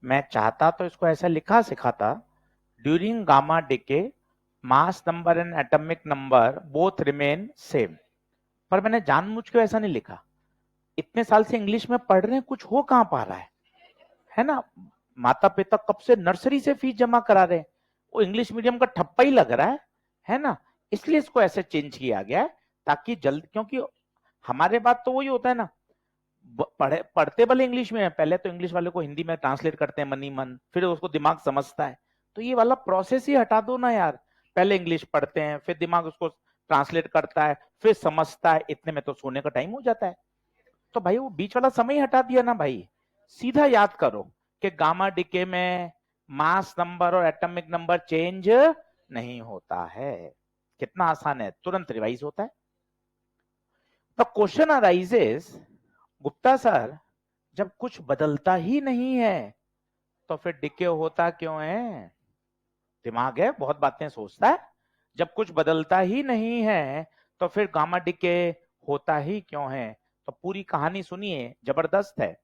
मैं चाहता तो इसको ऐसा लिखा सिखाता, during gamma decay mass number and atomic number both remain same, पर मैंने जानबूझ के ऐसा नहीं लिखा। इतने साल से इंग्लिश में पढ़ रहे हैं, कुछ हो कहां पा रहा है ना? माता पिता कब से नर्सरी से फीस जमा करा रहे हैं, वो इंग्लिश मीडियम का ठप्पा ही लग रहा है ना? इसलिए इसको ऐसे चेंज किया गया है ताकि जल्द, क्योंकि हमारे बात तो वही होता है ना, पढ़ते भले इंग्लिश में है, पहले तो इंग्लिश वाले को हिंदी में ट्रांसलेट करते हैं मनी मन, फिर उसको दिमाग समझता है। तो ये वाला प्रोसेस ही हटा दो ना यार, पहले इंग्लिश पढ़ते हैं फिर दिमाग उसको ट्रांसलेट करता है फिर समझता है, इतने में तो सोने का टाइम हो जाता है। तो भाई वो बीच वाला समय ही हटा दिया ना भाई, सीधा याद करो कि गामा डीके में मास नंबर और एटॉमिक नंबर चेंज नहीं होता है। कितना आसान है, तुरंत रिवाइज होता है। The question arises, Gupta sir, जब कुछ बदलता ही नहीं है तो फिर डिके होता क्यों है? दिमाग है, बहुत बातें सोचता है। जब कुछ बदलता ही नहीं है तो फिर गामा डिके होता ही क्यों है? तो पूरी कहानी सुनिए, जबरदस्त है।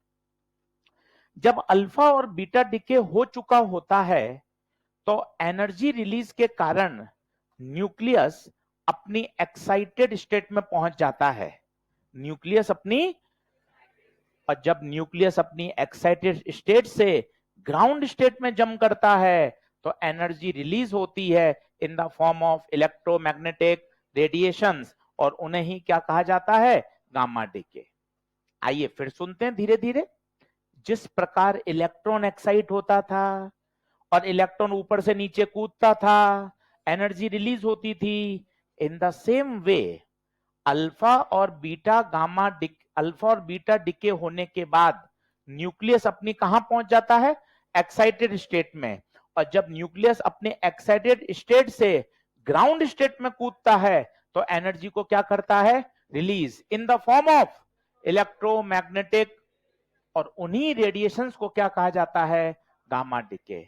जब अल्फा और बीटा डिके हो चुका होता है तो एनर्जी रिलीज के कारण न्यूक्लियस अपनी एक्साइटेड स्टेट में पहुंच जाता है। न्यूक्लियस अपनी और जब न्यूक्लियस अपनी एक्साइटेड स्टेट से ग्राउंड स्टेट में जम करता है तो एनर्जी रिलीज होती है इन the form of electromagnetic radiations, और उन्हें ही क्या कहा जाता है? Gamma decay. आइए फिर सुनते हैं धीरे धीरे। जिस प्रकार इलेक्ट्रॉन एक्साइट होता था और इलेक्ट्रॉन ऊपर से नीचे कूदता था, एनर्जी रिलीज होती थी, in the same way alpha और बीटा डिके होने के बाद न्यूक्लियस अपनी कहां पहुंच जाता है? एक्साइटेड स्टेट में। और जब न्यूक्लियस अपने एक्साइटेड स्टेट से ग्राउंड स्टेट में कूदता है तो एनर्जी को क्या करता है? Release in the form of electromagnetic, और उन्हीं रेडिएशंस को क्या कहा जाता है? Gamma decay.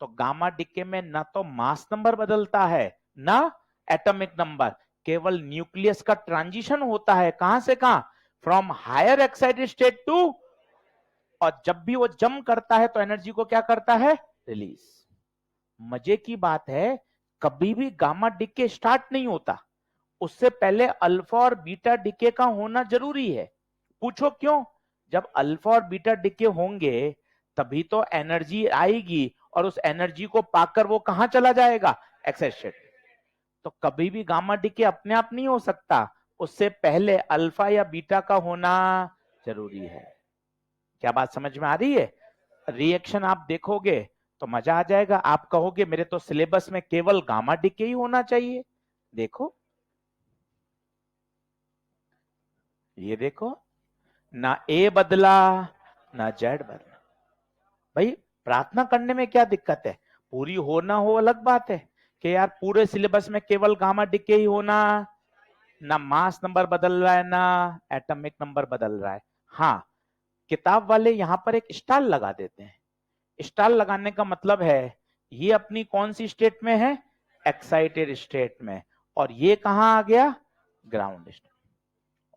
तो गामा डिके में ना तो मास नंबर बदलता है ना एटॉमिक नंबर, केवल न्यूक्लियस का ट्रांजिशन होता है। कहां से कहां? From higher excited state to, और जब भी वो जम करता है तो एनर्जी को क्या करता है? रिलीज। मजे की बात है, कभी भी गामा डिके स्टार्ट नहीं होता, उससे पहले अल्फा और बीटा डिके का होना जरूरी है। पूछो क्यों? जब अल्फा और बीटा डिके होंगे तभी तो एनर्जी आएगी, और उस एनर्जी को पाकर वो कहां चला जाएगा? एक्साइटेड। तो कभी भी गामा डिके अपने आप नहीं हो सकता, उससे पहले अल्फा या बीटा का होना जरूरी है। क्या बात समझ में आ रही है? रिएक्शन आप देखोगे तो मजा आ जाएगा। आप कहोगे मेरे तो सिलेबस में केवल गामा डिके ही होना चाहिए। देखो, ये देखो, ना ए बदला ना जेड बदला। भाई प्रार्थना करने में क्या दिक्कत है? पूरी हो ना हो अलग बात है, कि यार पूरे सिलेबस में केवल गामा डिके ही होना, ना मास नंबर बदल रहा है ना एटॉमिक नंबर बदल रहा है। हाँ, किताब वाले यहां पर एक स्टार लगा देते हैं। स्टार लगाने का मतलब है ये अपनी कौन सी स्टेट में है? एक्साइटेड स्टेट में। और ये कहां आ गया? Ground state.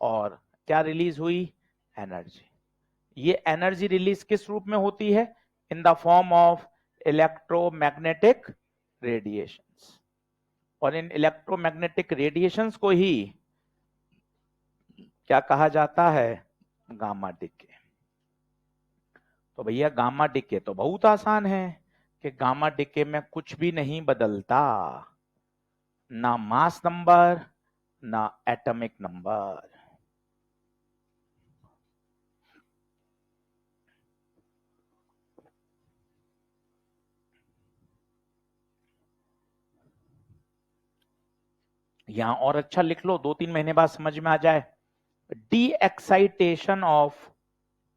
और क्या रिलीज हुई? एनर्जी। ये एनर्जी रिलीज किस रूप में होती है? इन the form of electromagnetic radiations. और इन इलेक्ट्रोमैग्नेटिक रेडिएशंस को ही क्या कहा जाता है? Gamma decay. तो भैया गामा डिके तो बहुत आसान है कि गामा डिके में कुछ भी नहीं बदलता, ना मास नंबर ना एटॉमिक नंबर। यहां और अच्छा लिख लो, 2-3 महीने बाद समझ में आ जाए। डी एक्साइटेशन ऑफ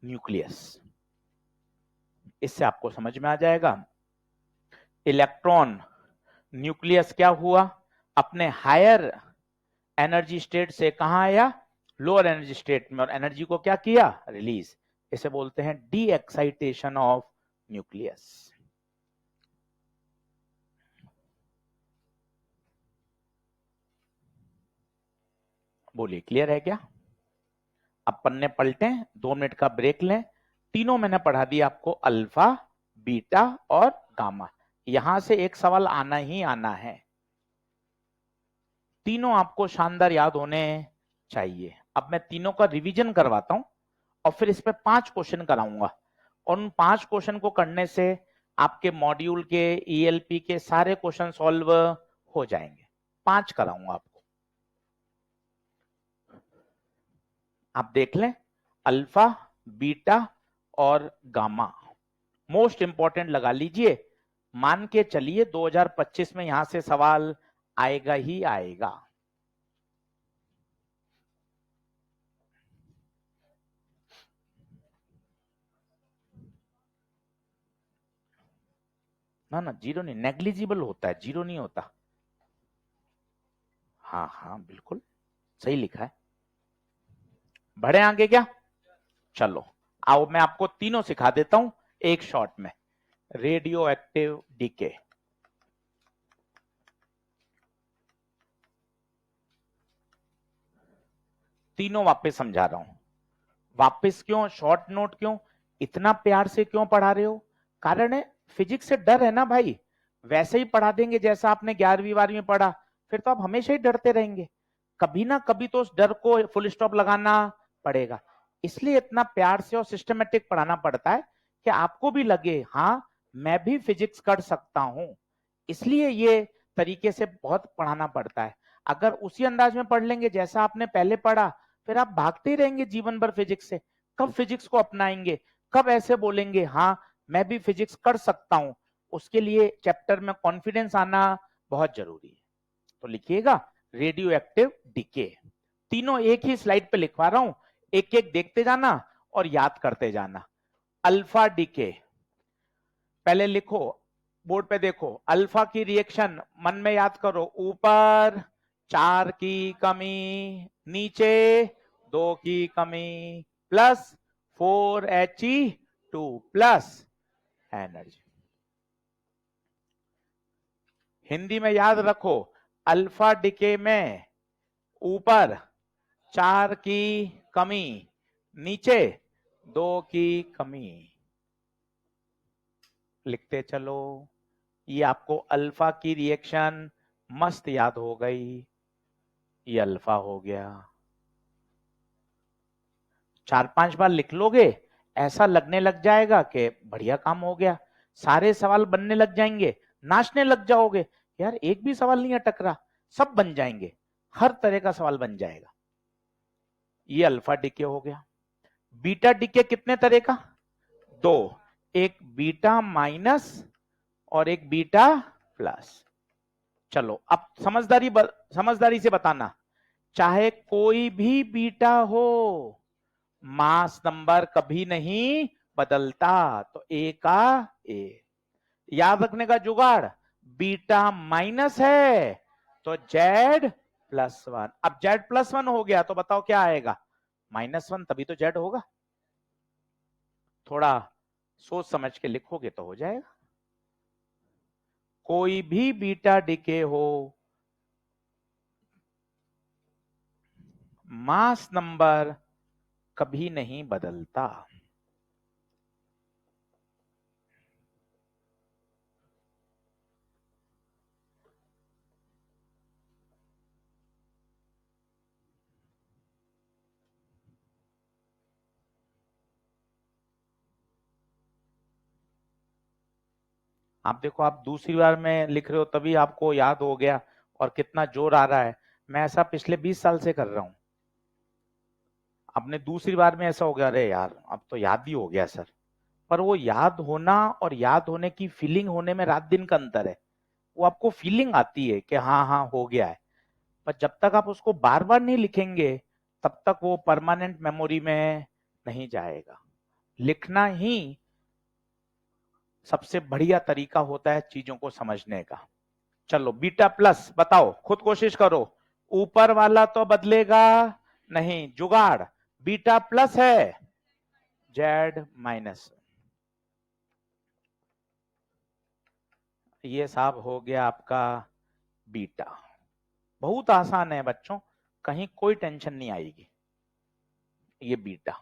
न्यूक्लियस, इससे आपको समझ में आ जाएगा। इलेक्ट्रॉन, न्यूक्लियस क्या हुआ? अपने हायर एनर्जी स्टेट से कहां आया? लोअर एनर्जी स्टेट में, और एनर्जी को क्या किया? रिलीज। इसे बोलते हैं डी एक्साइटेशन ऑफ न्यूक्लियस। बोलिए, क्लियर है क्या? अब पन्ने पलटें, 2 मिनट का ब्रेक लें। तीनों मैंने पढ़ा दिया आपको, अल्फा, बीटा और गामा। यहां से एक सवाल आना ही आना है, तीनों आपको शानदार याद होने चाहिए। अब मैं तीनों का रिवीजन करवाता हूं और फिर इस पे 5 क्वेश्चन कराऊंगा, और उन 5 क्वेश्चन को करने से आपके मॉड्यूल के ईएलपी के सारे क्वेश्चन सॉल्व हो जाएंगे। 5 कराऊंगा आपको। आप देख लें, अल्फा, बीटा और गामा। मोस्ट इंपॉर्टेंट लगा लीजिए, मान के चलिए 2025 में यहां से सवाल आएगा ही आएगा। ना ना, जीरो नहीं, नेग्लिजिबल होता है, जीरो नहीं होता। हाँ हाँ बिल्कुल सही लिखा है। बढ़े आगे क्या? चलो, आओ मैं आपको तीनों सिखा देता हूं एक शॉट में। रेडियो एक्टिव डीके, तीनों वापस समझा रहा हूं। वापस क्यों, शॉर्ट नोट क्यों, इतना प्यार से क्यों पढ़ा रहे हो? कारण है फिजिक्स से डर है ना भाई। वैसे ही पढ़ा देंगे जैसा आपने 11वीं 12वीं में पढ़ा, फिर तो आप हमेशा ही डरते रहेंगे। कभी ना कभी तो उस डर को फुल स्टॉप लगाना पड़ेगा। इसलिए इतना प्यार से और सिस्टमेटिक पढ़ाना पड़ता है कि आपको भी लगे हाँ मैं भी फिजिक्स कर सकता हूं। इसलिए ये तरीके से बहुत पढ़ाना पड़ता है। अगर उसी अंदाज में पढ़ लेंगे जैसा आपने पहले पढ़ा, फिर आप भागते रहेंगे जीवन भर फिजिक्स से। कब फिजिक्स को अपनाएंगे, कब ऐसे बोलेंगे हाँ मैं भी फिजिक्स कर सकता हूं? उसके लिए चैप्टर में कॉन्फिडेंस आना बहुत जरूरी है। तो लिखिएगा रेडियो एक्टिव डीके, तीनों एक ही स्लाइड पे लिखवा रहा हूं, एक एक देखते जाना और याद करते जाना। अल्फा डीके, पहले लिखो, बोर्ड पे देखो, अल्फा की रिएक्शन मन में याद करो, ऊपर 4 की कमी, नीचे 2 की कमी, plus 4He2 plus energy. Hindi में याद रखो, अल्फा डिके में ऊपर 4 की कमी, नीचे 2 की कमी। लिखते चलो। ये आपको अल्फा की रिएक्शन मस्त याद हो गई। ये अल्फा हो गया। 4-5 बार लिख लोगे, ऐसा लगने लग जाएगा कि बढ़िया काम हो गया। सारे सवाल बनने लग जाएंगे, नाचने लग जाओगे, यार एक भी सवाल नहीं अटक रहा, सब बन जाएंगे, हर तरह का सवाल बन जाएगा। ये अल्फा डीके हो गया। बीटा डीके कितने तरह का? 2, एक बीटा माइनस और एक बीटा प्लस। चलो अब समझदारी से बताना, चाहे कोई भी बीटा हो, मास नंबर कभी नहीं बदलता। तो ए का ए। याद रखने का जुगाड़, बीटा माइनस है तो Z+1। अब Z+1 हो गया तो बताओ क्या आएगा? -1, तभी तो Z होगा। थोड़ा सोच समझ के लिखोगे तो हो जाएगा। कोई भी बीटा डिके हो, मास नंबर कभी नहीं बदलता। आप देखो, आप दूसरी बार में लिख रहे हो तभी आपको याद हो गया और कितना जोर आ रहा है। मैं ऐसा पिछले 20 साल से कर रहा हूं। आपने दूसरी बार में ऐसा हो गया, अरे यार अब तो याद ही हो गया सर। पर वो याद होना और याद होने की फीलिंग होने में रात दिन का अंतर है। वो आपको फीलिंग आती है कि हाँ हाँ हो गया है, पर जब तक आप उसको बार बार नहीं लिखेंगे तब तक वो परमानेंट मेमोरी में नहीं जाएगा। लिखना ही सबसे बढ़िया तरीका होता है चीजों को समझने का। चलो बीटा प्लस बताओ, खुद कोशिश करो। ऊपर वाला तो बदलेगा नहीं, जुगाड़, बीटा प्लस है, Z-। ये साहब हो गया आपका बीटा। बहुत आसान है बच्चों, कहीं कोई टेंशन नहीं आएगी। ये बीटा,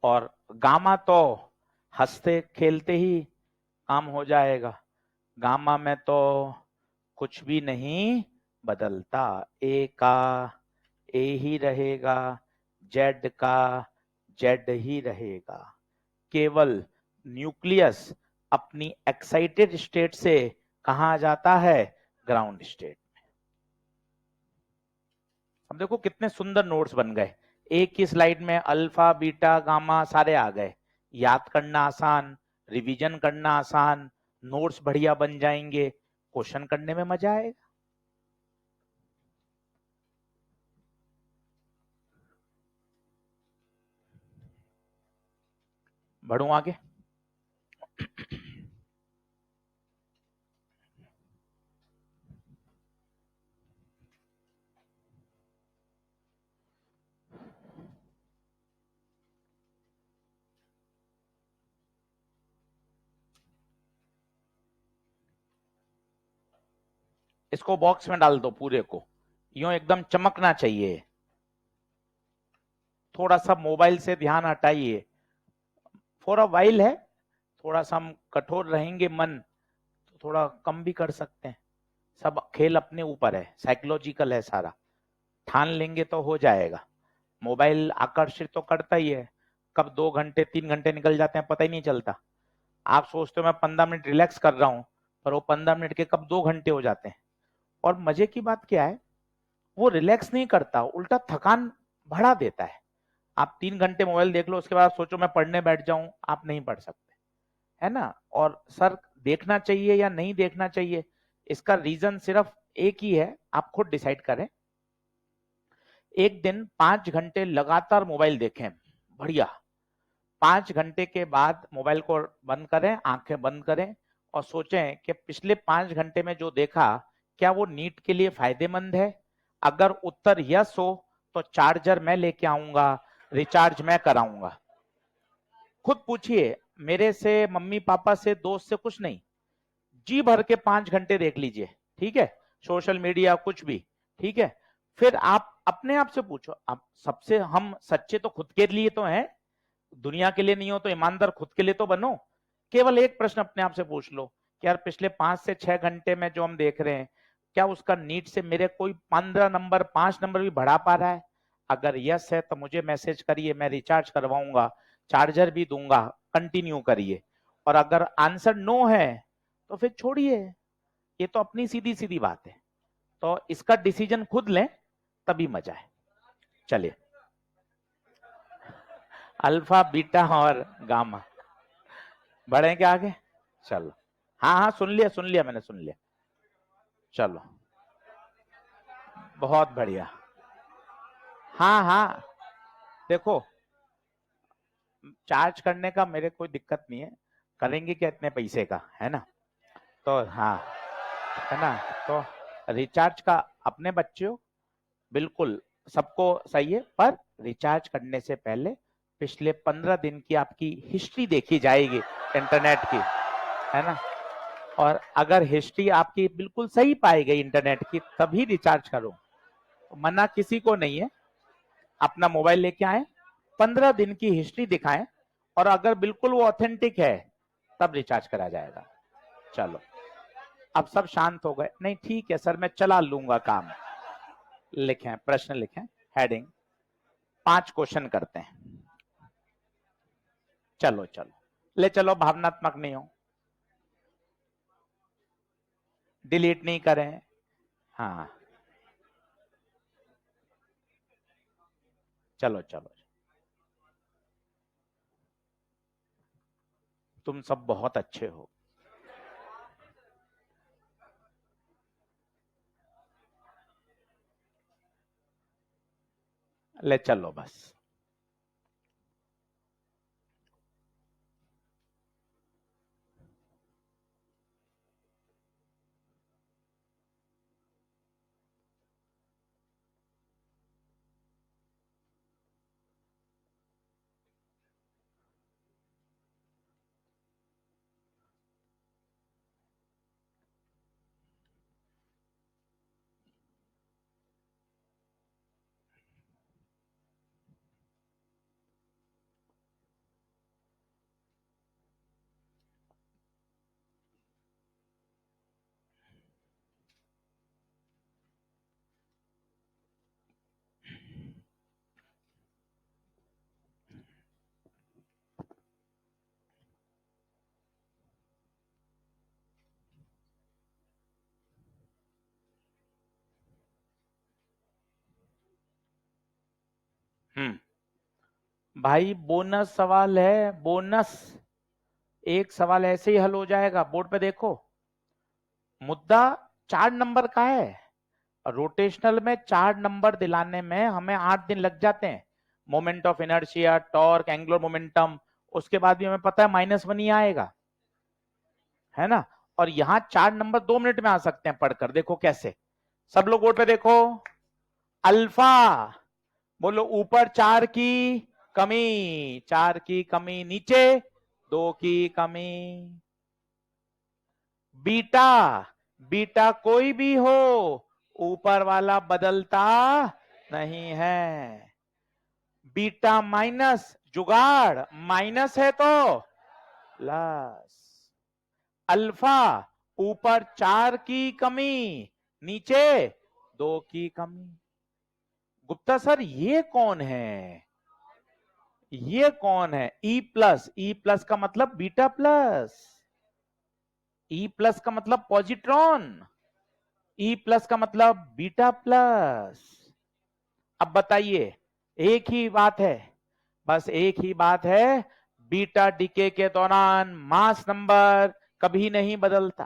और गामा तो हंसते खेलते ही काम हो जाएगा। गामा में तो कुछ भी नहीं बदलता, ए का ए ही रहेगा, जेड का जेड ही रहेगा। केवल न्यूक्लियस अपनी एक्साइटेड स्टेट से कहा जाता है? Ground state. अब देखो कितने सुंदर नोट्स बन गए, एक ही स्लाइड में अल्फा बीटा गामा सारे आ गए। याद करना आसान, रिवीजन करना आसान, नोट्स बढ़िया बन जाएंगे, क्वेश्चन करने में मजा आएगा। बढ़ू आगे। इसको बॉक्स में डाल दो पूरे को, यूं एकदम चमकना चाहिए। थोड़ा सा मोबाइल से ध्यान हटाइए, फॉर अ वाइल है, थोड़ा सा हम कठोर रहेंगे मन तो थोड़ा कम भी कर सकते हैं। सब खेल अपने ऊपर है, साइकोलॉजिकल है सारा, ठान लेंगे तो हो जाएगा। मोबाइल आकर्षित तो करता ही है, कब 2 घंटे 3 घंटे निकल जाते हैं पता ही नहीं चलता। आप सोचते हो मैं 15 मिनट रिलैक्स कर रहा हूं, पर वो 15 मिनट के कब 2 घंटे हो जाते हैं। और मजे की बात क्या है, वो रिलैक्स नहीं करता, उल्टा थकान बढ़ा देता है। आप 3 घंटे मोबाइल देख लो, उसके बाद सोचो मैं पढ़ने बैठ जाऊं, आप नहीं पढ़ सकते, है ना। और सर देखना चाहिए या नहीं देखना चाहिए, इसका रीजन सिर्फ एक ही है, आप खुद डिसाइड करें। एक दिन 5 घंटे लगातार मोबाइल देखें, बढ़िया। 5 घंटे के बाद मोबाइल को बंद करें, आंखें बंद करें और सोचें कि पिछले 5 घंटे में जो देखा क्या वो नीट के लिए फायदेमंद है। अगर उत्तर यस हो तो चार्जर मैं लेके आऊंगा, रिचार्ज मैं कराऊंगा। खुद पूछिए, मेरे से, मम्मी पापा से, दोस्त से कुछ नहीं, जी भर के 5 घंटे देख लीजिए, ठीक है, सोशल मीडिया कुछ भी, ठीक है। फिर आप अपने आप से पूछो, आप सबसे हम सच्चे तो खुद के लिए तो हैं, दुनिया के लिए नहीं हो तो ईमानदार खुद के लिए तो बनो। केवल एक प्रश्न अपने आप से पूछ लो कि यार पिछले 5 से 6 घंटे में जो हम देख रहे हैं, क्या उसका नीट से मेरे कोई 15 नंबर 5 नंबर भी बढ़ा पा रहा है। अगर यस है तो मुझे मैसेज करिए, मैं रिचार्ज करवाऊंगा, चार्जर भी दूंगा, कंटिन्यू करिए। और अगर आंसर नो है तो फिर छोड़िए, ये तो अपनी सीधी सीधी बात है। तो इसका डिसीजन खुद लें, तभी मजा है। चलिए, अल्फा बीटा और गामा बढ़े क्या आगे, चलो। हाँ हाँ सुन लिया मैंने, सुन लिया। चलो, बहुत बढ़िया। हाँ हाँ, देखो चार्ज करने का मेरे कोई दिक्कत नहीं है, करेंगे क्या इतने पैसे का, है ना। तो हाँ, है ना। तो रिचार्ज का अपने बच्चे हो, बिल्कुल सबको सही है, पर रिचार्ज करने से पहले पिछले 15 दिन की आपकी हिस्ट्री देखी जाएगी इंटरनेट की, है ना। और अगर हिस्ट्री आपकी बिल्कुल सही पाई गई इंटरनेट की, तभी रिचार्ज करो। मना किसी को नहीं है, अपना मोबाइल लेके आए, 15 दिन की हिस्ट्री दिखाएं, और अगर बिल्कुल वो ऑथेंटिक है तब रिचार्ज करा जाएगा। चलो, अब सब शांत हो गए, नहीं ठीक है सर मैं चला लूंगा काम। लिखें, प्रश्न लिखें, हेडिंग 5 क्वेश्चन करते हैं। चलो चलो, ले चलो, भावनात्मक नहीं हो, डिलीट नहीं करें। हाँ, चलो चलो, तुम सब बहुत अच्छे हो। ले चलो बस। भाई बोनस सवाल है, बोनस। एक सवाल ऐसे ही हल हो जाएगा, बोर्ड पे देखो। मुद्दा 4 नंबर का है, रोटेशनल में 4 नंबर दिलाने में हमें 8 दिन लग जाते हैं। Moment of inertia, torque, angular momentum, उसके बाद भी हमें पता है -1 ही आएगा, है ना। और यहाँ 4 नंबर 2 मिनट में आ सकते हैं, पढ़कर देखो कैसे। सब लोग बोर्ड पे देखो। अल्फा, बोलो ऊपर 4 की कमी, 4 की कमी, नीचे 2 की कमी। बीटा, बीटा कोई भी हो, ऊपर वाला बदलता नहीं है। बीटा माइनस जुगाड़, माइनस है तो प्लस। अल्फा ऊपर 4 की कमी, नीचे 2 की कमी। गुप्ता सर ये कौन है? ये कौन है? ई प्लस, ई प्लस का मतलब बीटा प्लस, ई प्लस का मतलब पॉजिट्रॉन, ई प्लस का मतलब बीटा प्लस। अब बताइए, एक ही बात है, बस एक ही बात है, बीटा डीके के दौरान मास नंबर कभी नहीं बदलता।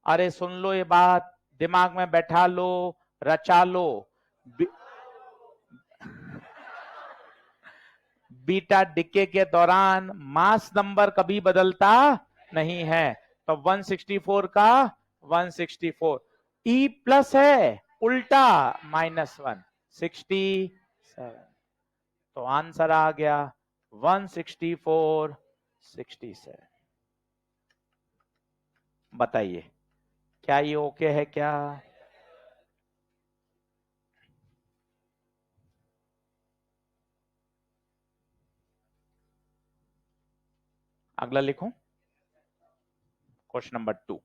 अरे सुन लो ये बात, दिमाग में बैठा लो, रचा लो। बीटा डिके के दौरान मास नंबर कभी बदलता नहीं है, तो 164 का 164। ई प्लस है, उल्टा -1 67। तो आंसर आ गया 164 67। बताइए क्या ये ओके है क्या? अगला लिखूं, क्वेश्चन नंबर 2।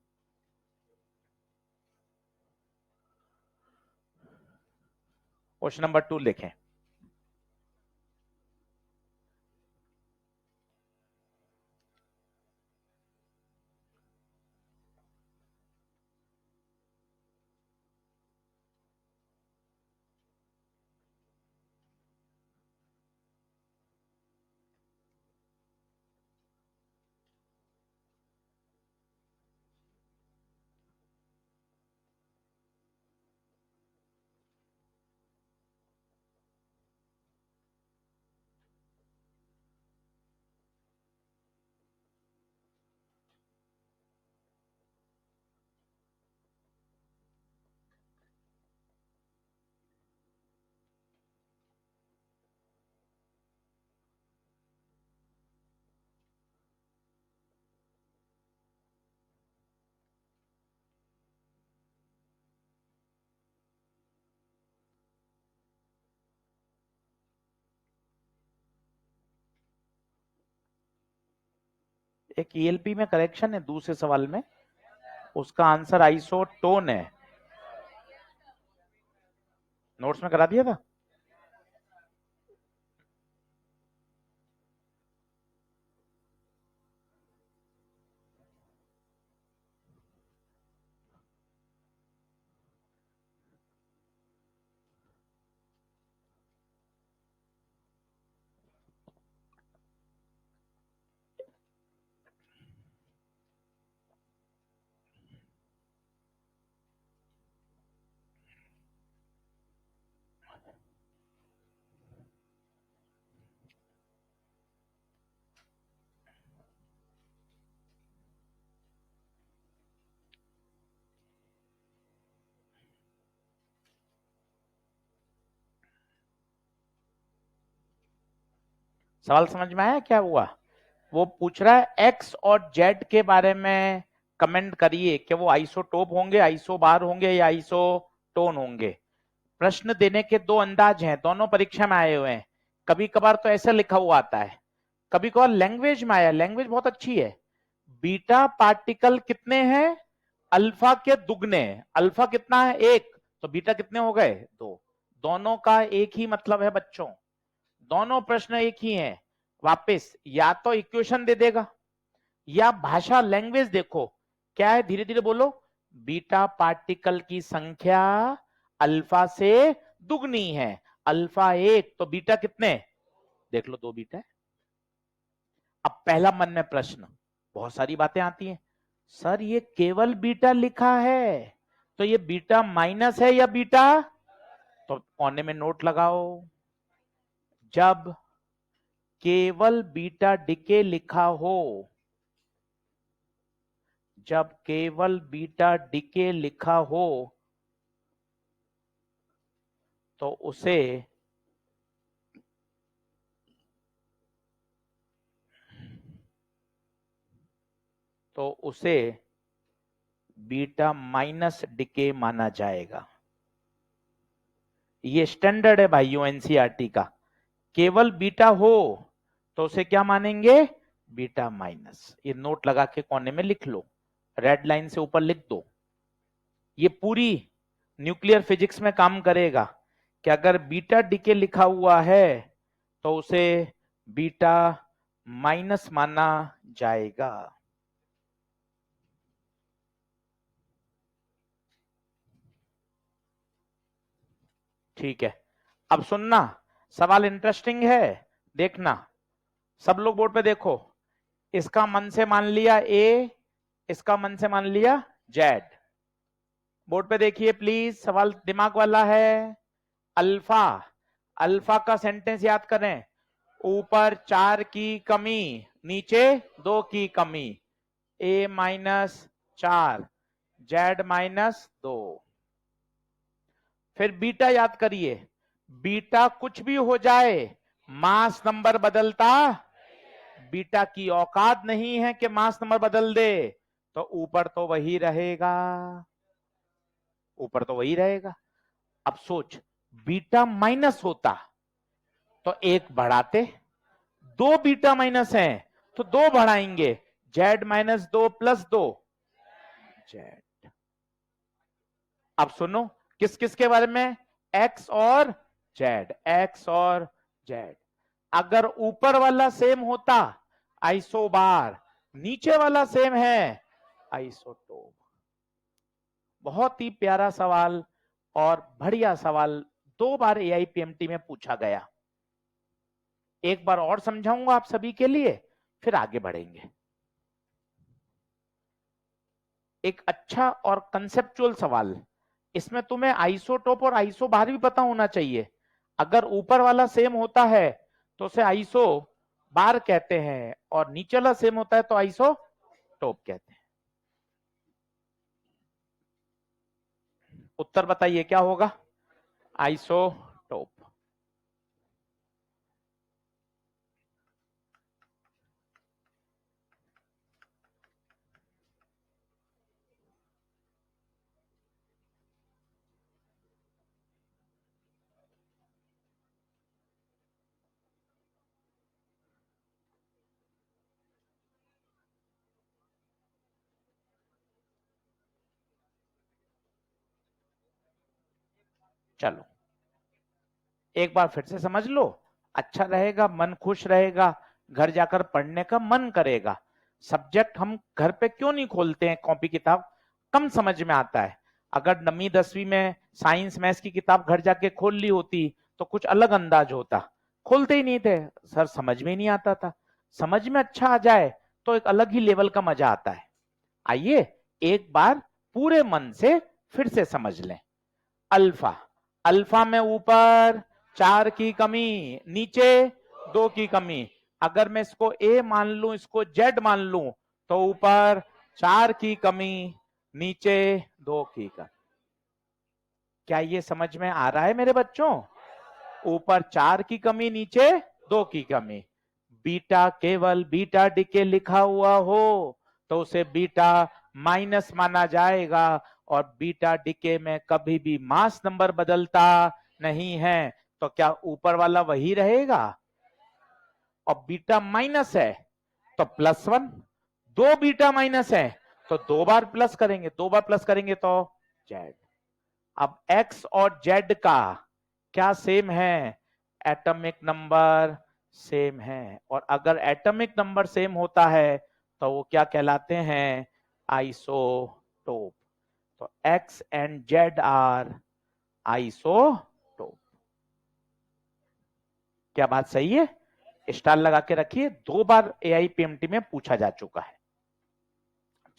क्वेश्चन नंबर 2 लिखें। एक ईएलपी में करेक्शन है दूसरे सवाल में, उसका आंसर आइसोटोन है। नोट्स में करा दिया था। सवाल समझ में आया क्या हुआ? वो पूछ रहा है एक्स और जेड के बारे में कमेंट करिए कि वो आइसोटोप होंगे, आइसोबार होंगे या आइसोटोन होंगे। प्रश्न देने के दो अंदाज हैं, दोनों परीक्षा में आए हुए हैं। कभी कभार तो ऐसा लिखा हुआ आता है, कभी कभार लैंग्वेज में आया, लैंग्वेज बहुत अच्छी है। बीटा पार्टिकल कितने हैं? अल्फा के दुगने। अल्फा कितना है? 1, तो बीटा कितने हो गए? 2। दोनों का एक ही मतलब है बच्चों, दोनों प्रश्न एक ही हैं। वापस या तो इक्वेशन दे देगा या भाषा, लैंग्वेज देखो क्या है, धीरे धीरे बोलो। बीटा पार्टिकल की संख्या अल्फा से दुगनी है। अल्फा 1 तो बीटा कितने? देख लो 2 बीटा है। अब पहला मन में प्रश्न, बहुत सारी बातें आती हैं, सर ये केवल बीटा लिखा है, तो ये बीटा माइनस है या बीटा? तो कोने में नोट लगाओ, जब केवल बीटा डिके लिखा हो, जब केवल बीटा डिके लिखा हो तो उसे बीटा माइनस डिके माना जाएगा। ये स्टैंडर्ड है भाइयों एनसीईआरटी का। केवल बीटा हो तो उसे क्या मानेंगे? Beta minus. ये नोट लगा के कोने में लिख लो, रेड लाइन से ऊपर लिख दो। ये पूरी न्यूक्लियर फिजिक्स में काम करेगा कि अगर बीटा डिके लिखा हुआ है तो उसे बीटा माइनस माना जाएगा। ठीक है, अब सुनना, सवाल इंटरेस्टिंग है, देखना। सब लोग बोर्ड पे देखो। इसका मन से मान लिया ए, इसका मन से मान लिया जेड। बोर्ड पे देखिए प्लीज, सवाल दिमाग वाला है। अल्फा, अल्फा का सेंटेंस याद करें, ऊपर 4 की कमी, नीचे 2 की कमी। ए माइनस 4, जेड माइनस 2। फिर बीटा याद करिए, बीटा कुछ भी हो जाए मास नंबर बदलता, बीटा की औकात नहीं है कि मास नंबर बदल दे, तो ऊपर तो वही रहेगा, ऊपर तो वही रहेगा। अब सोच, बीटा माइनस होता तो एक बढ़ाते, 2 बीटा माइनस है तो 2 बढ़ाएंगे, जेड माइनस 2 प्लस 2 जेड। अब सुनो, किस किस के बारे में? एक्स और जेड, एक्स और जेड। अगर ऊपर वाला सेम होता आइसोबार, नीचे वाला सेम है आइसोटोप। बहुत ही प्यारा सवाल और बढ़िया सवाल, 2 बार एआईपीएमटी में पूछा गया। एक बार और समझाऊंगा आप सभी के लिए, फिर आगे बढ़ेंगे। एक अच्छा और कंसेप्चुअल सवाल, इसमें तुम्हें आइसोटोप और आइसोबार भी पता होना चाहिए। अगर ऊपर वाला सेम होता है तो उसे आइसो बार कहते हैं, और नीचे वाला सेम होता है तो आइसोटोप कहते हैं। उत्तर बताइए क्या होगा? आइसोटोप। चलो एक बार फिर से समझ लो, अच्छा रहेगा, मन खुश रहेगा, घर जाकर पढ़ने का मन करेगा। सब्जेक्ट हम घर पे क्यों नहीं खोलते हैं कॉपी किताब? कम समझ में आता है। अगर 9वीं 10वीं में साइंस मैथ्स की किताब घर जाके खोल ली होती तो कुछ अलग अंदाज होता। खोलते ही नहीं थे सर, समझ में ही नहीं आता था। समझ में अच्छा आ जाए तो एक अलग ही लेवल का मजा आता है। आइए एक बार पूरे मन से फिर से समझ लें। अल्फा, अल्फा में ऊपर 4 की कमी, नीचे 2 की कमी। अगर मैं इसको ए मान लूं, इसको जेड मान लूं, तो ऊपर 4 की कमी, नीचे 2 की कमी। क्या ये समझ में आ रहा है मेरे बच्चों? ऊपर 4 की कमी, नीचे 2 की कमी। बीटा केवल बीटा डिके लिखा हुआ हो तो उसे बीटा माइनस माना जाएगा, और बीटा डिके में कभी भी मास नंबर बदलता नहीं है, तो क्या ऊपर वाला वही रहेगा? और बीटा माइनस है तो +1, 2 बीटा माइनस है तो 2 बार प्लस करेंगे, 2 बार प्लस करेंगे तो जेड। अब एक्स और जेड का क्या सेम है? एटॉमिक नंबर सेम है, और अगर एटॉमिक नंबर सेम होता है तो वो क्या कहलाते हैं? आइसोटोप। तो X and Z are isotope. क्या बात सही है? स्टार लगा के रखिए, 2 बार एआईपीएमटी में पूछा जा चुका है।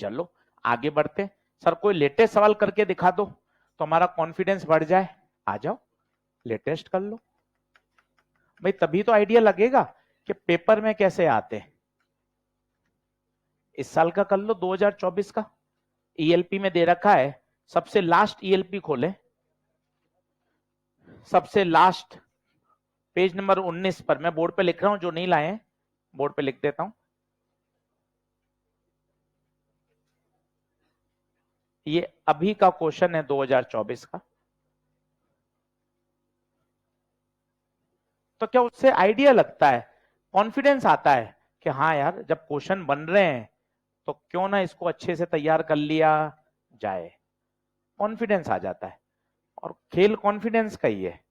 चलो आगे बढ़ते। सर कोई लेटेस्ट सवाल करके दिखा दो तो हमारा कॉन्फिडेंस बढ़ जाए। आ जाओ लेटेस्ट कर लो भाई, तभी तो आइडिया लगेगा कि पेपर में कैसे आते हैं। इस साल का कर लो, 2024 का ईएलपी में दे रखा है। सबसे लास्ट ईएलपी खोले, सबसे लास्ट पेज नंबर 19 पर। मैं बोर्ड पे लिख रहा हूं, जो नहीं लाए बोर्ड पे लिख देता हूं। ये अभी का क्वेश्चन है 2024 का। तो क्या उससे आइडिया लगता है, कॉन्फिडेंस आता है कि हाँ यार जब क्वेश्चन बन रहे हैं तो क्यों ना इसको अच्छे से तैयार कर लिया जाए, कॉन्फिडेंस आ जाता है। और खेल कॉन्फिडेंस का ही है।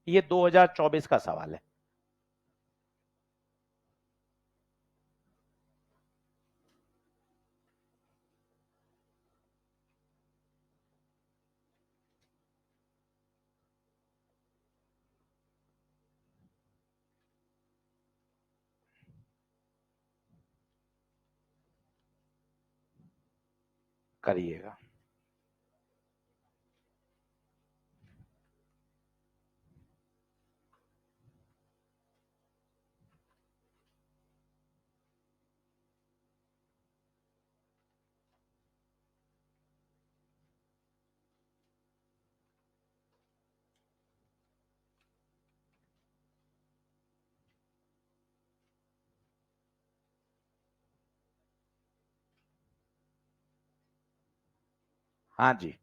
ये 2024 का सवाल है। करिएगा। हाँ जी।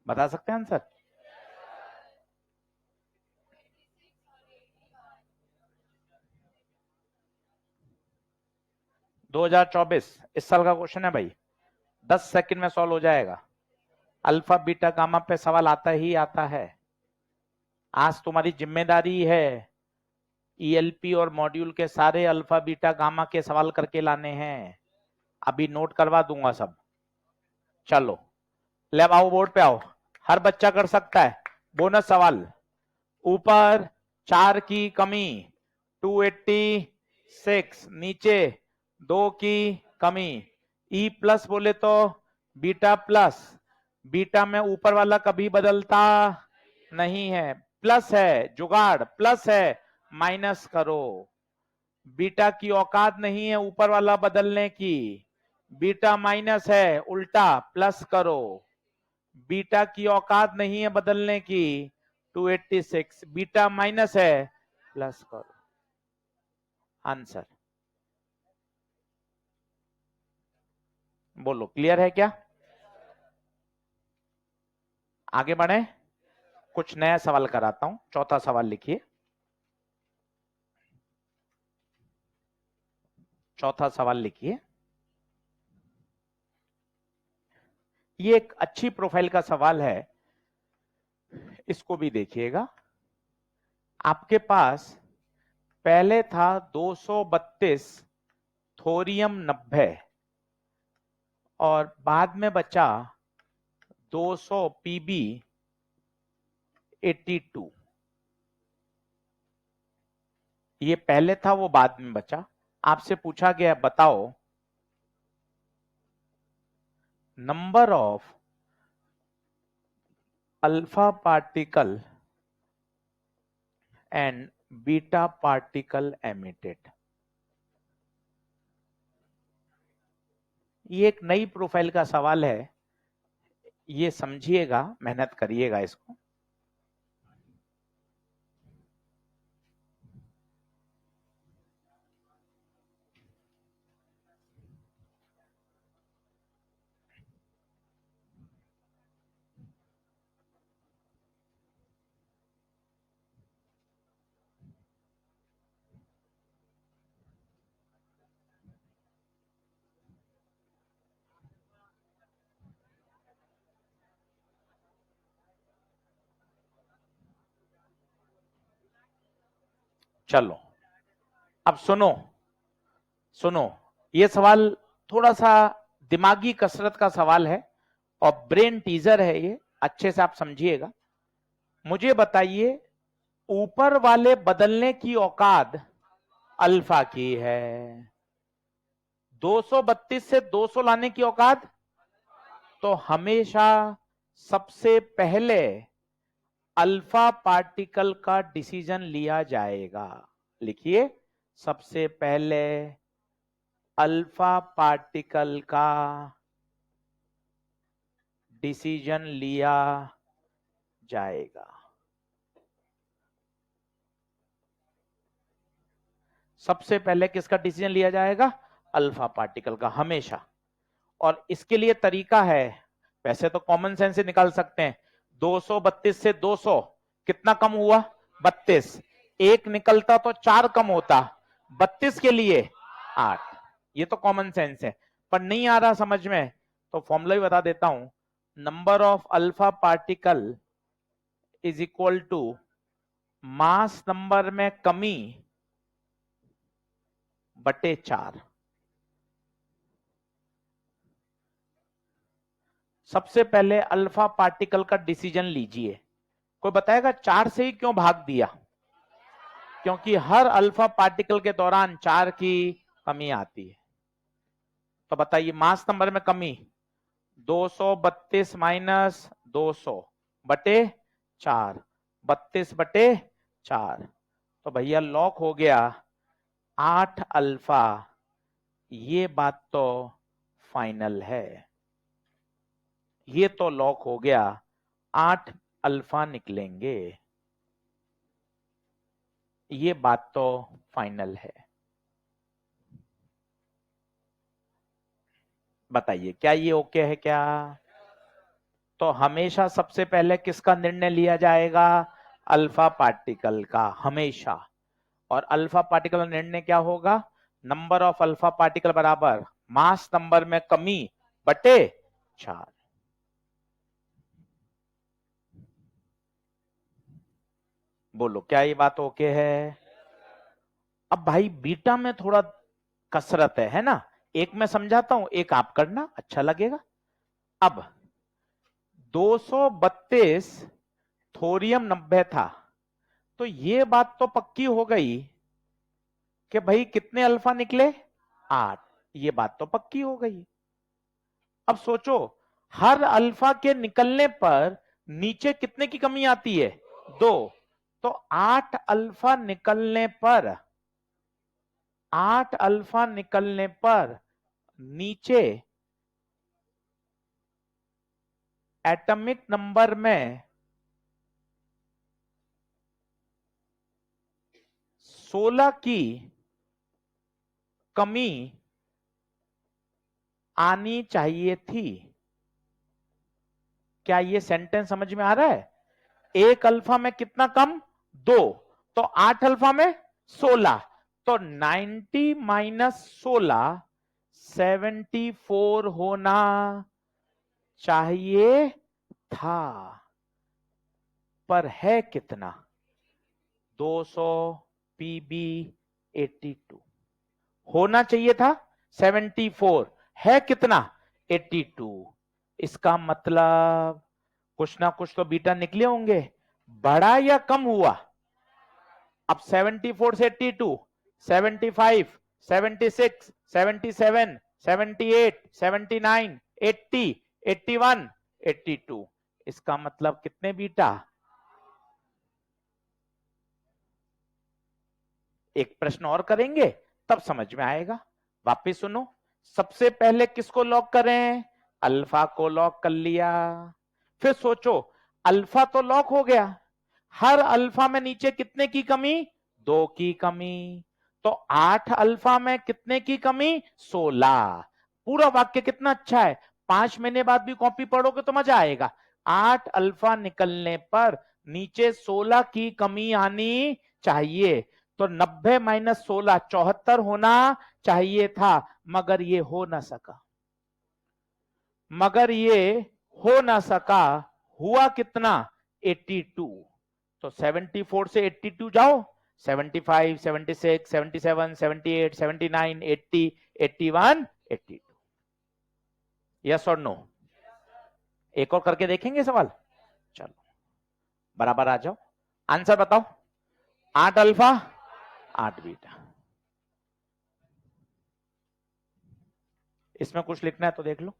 बता सकते हैं आंसर? दो 2024 इस साल का क्वेश्चन है भाई। 10 सेकंड में सॉल्व हो जाएगा। अल्फा बीटा गामा पे सवाल आता ही आता है। आज तुम्हारी जिम्मेदारी है ईएलपी और मॉड्यूल के सारे अल्फा बीटा गामा के सवाल करके लाने हैं। अभी नोट करवा दूंगा सब। चलो ले आओ, बोर्ड पे आओ। हर बच्चा कर सकता है। बोनस सवाल। ऊपर 4 की कमी 286, नीचे 2 की कमी। ई प्लस बोले तो बीटा प्लस। बीटा में ऊपर वाला कभी बदलता नहीं है, प्लस है, जुगाड़ प्लस है, माइनस करो। बीटा की औकात नहीं है ऊपर वाला बदलने की। बीटा माइनस है, उल्टा प्लस करो। बीटा की औकात नहीं है बदलने की। 286 बीटा माइनस है, प्लस करो। आंसर बोलो, क्लियर है क्या? आगे बढ़े। कुछ नया सवाल कराता हूं। चौथा सवाल लिखिए। चौथा सवाल लिखिए। ये एक अच्छी प्रोफाइल का सवाल है, इसको भी देखिएगा। आपके पास पहले था 232 थोरियम 90 और बाद में बचा 200 पीबी 82। ये पहले था, वो बाद में बचा। आपसे पूछा गया बताओ number of alpha particle and beta particle emitted. ये एक नई प्रोफाइल का सवाल है, ये समझिएगा, मेहनत करिएगा इसको। चलो अब सुनो, सुनो। ये सवाल थोड़ा सा दिमागी कसरत का सवाल है और ब्रेन टीजर है, ये अच्छे से आप समझिएगा। मुझे बताइए ऊपर वाले बदलने की औकात अल्फा की है, 232 से 200 लाने की औकात तो हमेशा सबसे पहले अल्फा पार्टिकल का डिसीजन लिया जाएगा। लिखिए, सबसे पहले अल्फा पार्टिकल का डिसीजन लिया जाएगा। सबसे पहले किसका डिसीजन लिया जाएगा? अल्फा पार्टिकल का, हमेशा। और इसके लिए तरीका है, वैसे तो कॉमन सेंस से निकाल सकते हैं। 232 से 200 कितना कम हुआ? 32। एक निकलता तो 4 कम होता, 32 के लिए 8। ये तो कॉमन सेंस है, पर नहीं आ रहा समझ में तो फॉर्मूला भी बता देता हूं। Number of alpha particle is equal to mass number में कमी बटे 4। सबसे पहले अल्फा पार्टिकल का डिसीजन लीजिए। कोई बताएगा 4 से ही क्यों भाग दिया? क्योंकि हर अल्फा पार्टिकल के दौरान 4 की कमी आती है। तो बताइए, मास नंबर में कमी 232 माइनस 200 बटे 4, 32 बटे 4। तो भैया लॉक हो गया 8 अल्फा। ये बात तो फाइनल है, ये तो लॉक हो गया, 8 अल्फा निकलेंगे। ये बात तो फाइनल है। बताइए, क्या ये ओके है क्या? तो हमेशा सबसे पहले किसका निर्णय लिया जाएगा? अल्फा पार्टिकल का, हमेशा। और अल्फा पार्टिकल का निर्णय क्या होगा? नंबर ऑफ अल्फा पार्टिकल बराबर मास नंबर में कमी बटे 4। बोलो, क्या ये बात ओके है? अब भाई बीटा में थोड़ा कसरत है ना? एक मैं समझाता हूं, एक आप करना, अच्छा लगेगा। अब 232 थोरियम 90 था, तो ये बात तो पक्की हो गई कि भाई कितने अल्फा निकले? 8। ये बात तो पक्की हो गई। अब सोचो, हर अल्फा के निकलने पर नीचे कितने की कमी आती है? 2। तो 8 अल्फा निकलने पर, 8 अल्फा निकलने पर नीचे एटॉमिक नंबर में 16 की कमी आनी चाहिए थी। क्या ये सेंटेंस समझ में आ रहा है? एक अल्फा में कितना कम? 2। तो 8 अल्फा में 16। तो 90 माइनस 16 74 होना चाहिए था, पर है कितना? 200 पीबी 82 होना चाहिए था, 74 है कितना? 82। इसका मतलब कुछ ना कुछ तो बीटा निकले होंगे। बढ़ा या कम हुआ? अब 74 से 82, 75, 76, 77, 78, 79, 80, 81, 82। इसका मतलब कितने बीटा? एक प्रश्न और करेंगे तब समझ में आएगा। वापिस सुनो, सबसे पहले किसको लॉक करें? अल्फा को लॉक कर लिया। फिर सोचो, अल्फा तो लॉक हो गया, हर अल्फा में नीचे कितने की कमी? 2 की कमी। तो 8 अल्फा में कितने की कमी? 16। पूरा वाक्य कितना अच्छा है, 5 महीने बाद भी कॉपी पढ़ोगे तो मजा आएगा। 8 अल्फा निकलने पर नीचे 16 की कमी आनी चाहिए। तो 90 माइनस 16 74 होना चाहिए था, मगर ये हो ना सका। मगर ये हो ना सका। हुआ कितना? 82। तो 74 से 82 जाओ, 75, 76, 77, 78, 79, 80, 81, 82। यस और नो? एक और करके देखेंगे सवाल। चलो बराबर आ जाओ, आंसर बताओ। 8 अल्फा 8 बीटा। इसमें कुछ लिखना है तो देख लो।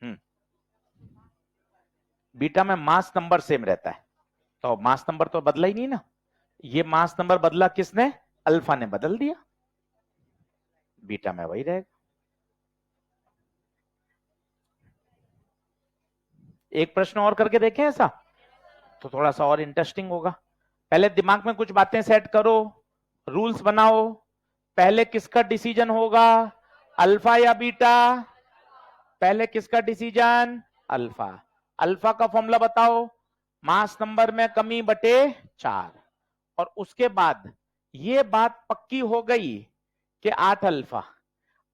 हम्म बीटा में मास नंबर सेम रहता है, तो मास नंबर तो बदला ही नहीं ना, ये मास नंबर बदला किसने, अल्फा ने बदल दिया, बीटा में वही रहेगा। एक प्रश्न और करके देखें ऐसा, तो थोड़ा सा और इंटरेस्टिंग होगा। पहले दिमाग में कुछ बातें सेट करो, रूल्स बनाओ। पहले किसका डिसीजन होगा, अल्फा या बीटा, पहले किसका डिसीजन, अल्फा। अल्फा का फॉर्मूला बताओ, मास नंबर में कमी बटे 4, और उसके बाद ये बात पक्की हो गई कि 8 अल्फा।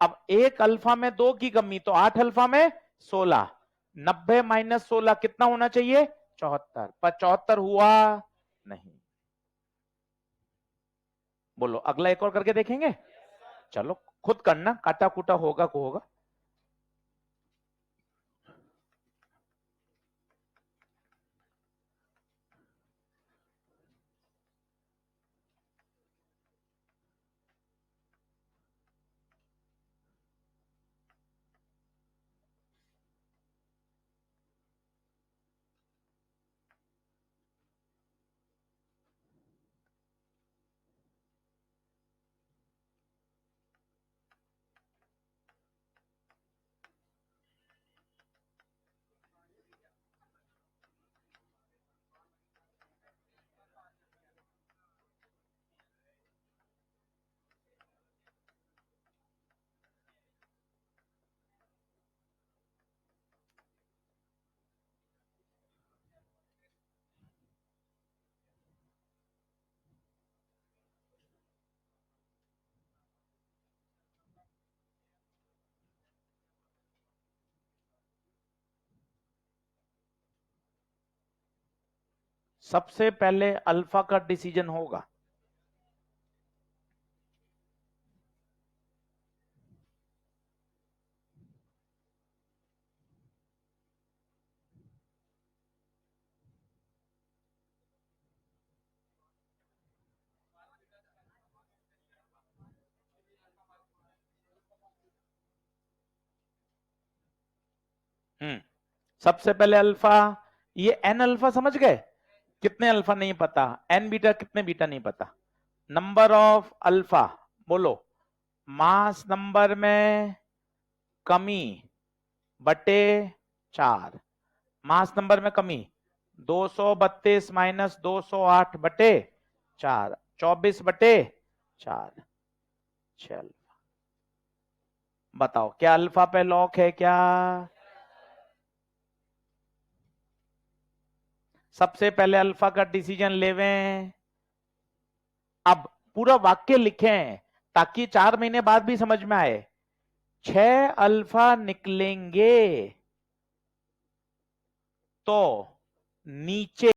अब एक अल्फा में 2 की कमी, तो 8 अल्फा में 16, 90 माइनस 16 कितना होना चाहिए, 74, पर 74 हुआ नहीं। बोलो अगला एक और करके देखेंगे, चलो खुद करना, काटा कूटा होगा को होगा। सबसे पहले अल्फा का डिसीजन होगा, सबसे पहले अल्फा, ये एन अल्फा समझ गए, कितने अल्फा नहीं पता, एन बीटा कितने बीटा नहीं पता, नंबर ऑफ अल्फा, बोलो मास नंबर में कमी बटे 4, मास नंबर में कमी 232 माइनस 208 बटे 4, 24 बटे 4। चल बताओ क्या अल्फा पे लॉक है क्या, सबसे पहले अल्फा का डिसीजन लेवें। अब पूरा वाक्य लिखें ताकि 4 महीने बाद भी समझ में आए, 6 अल्फा निकलेंगे तो नीचे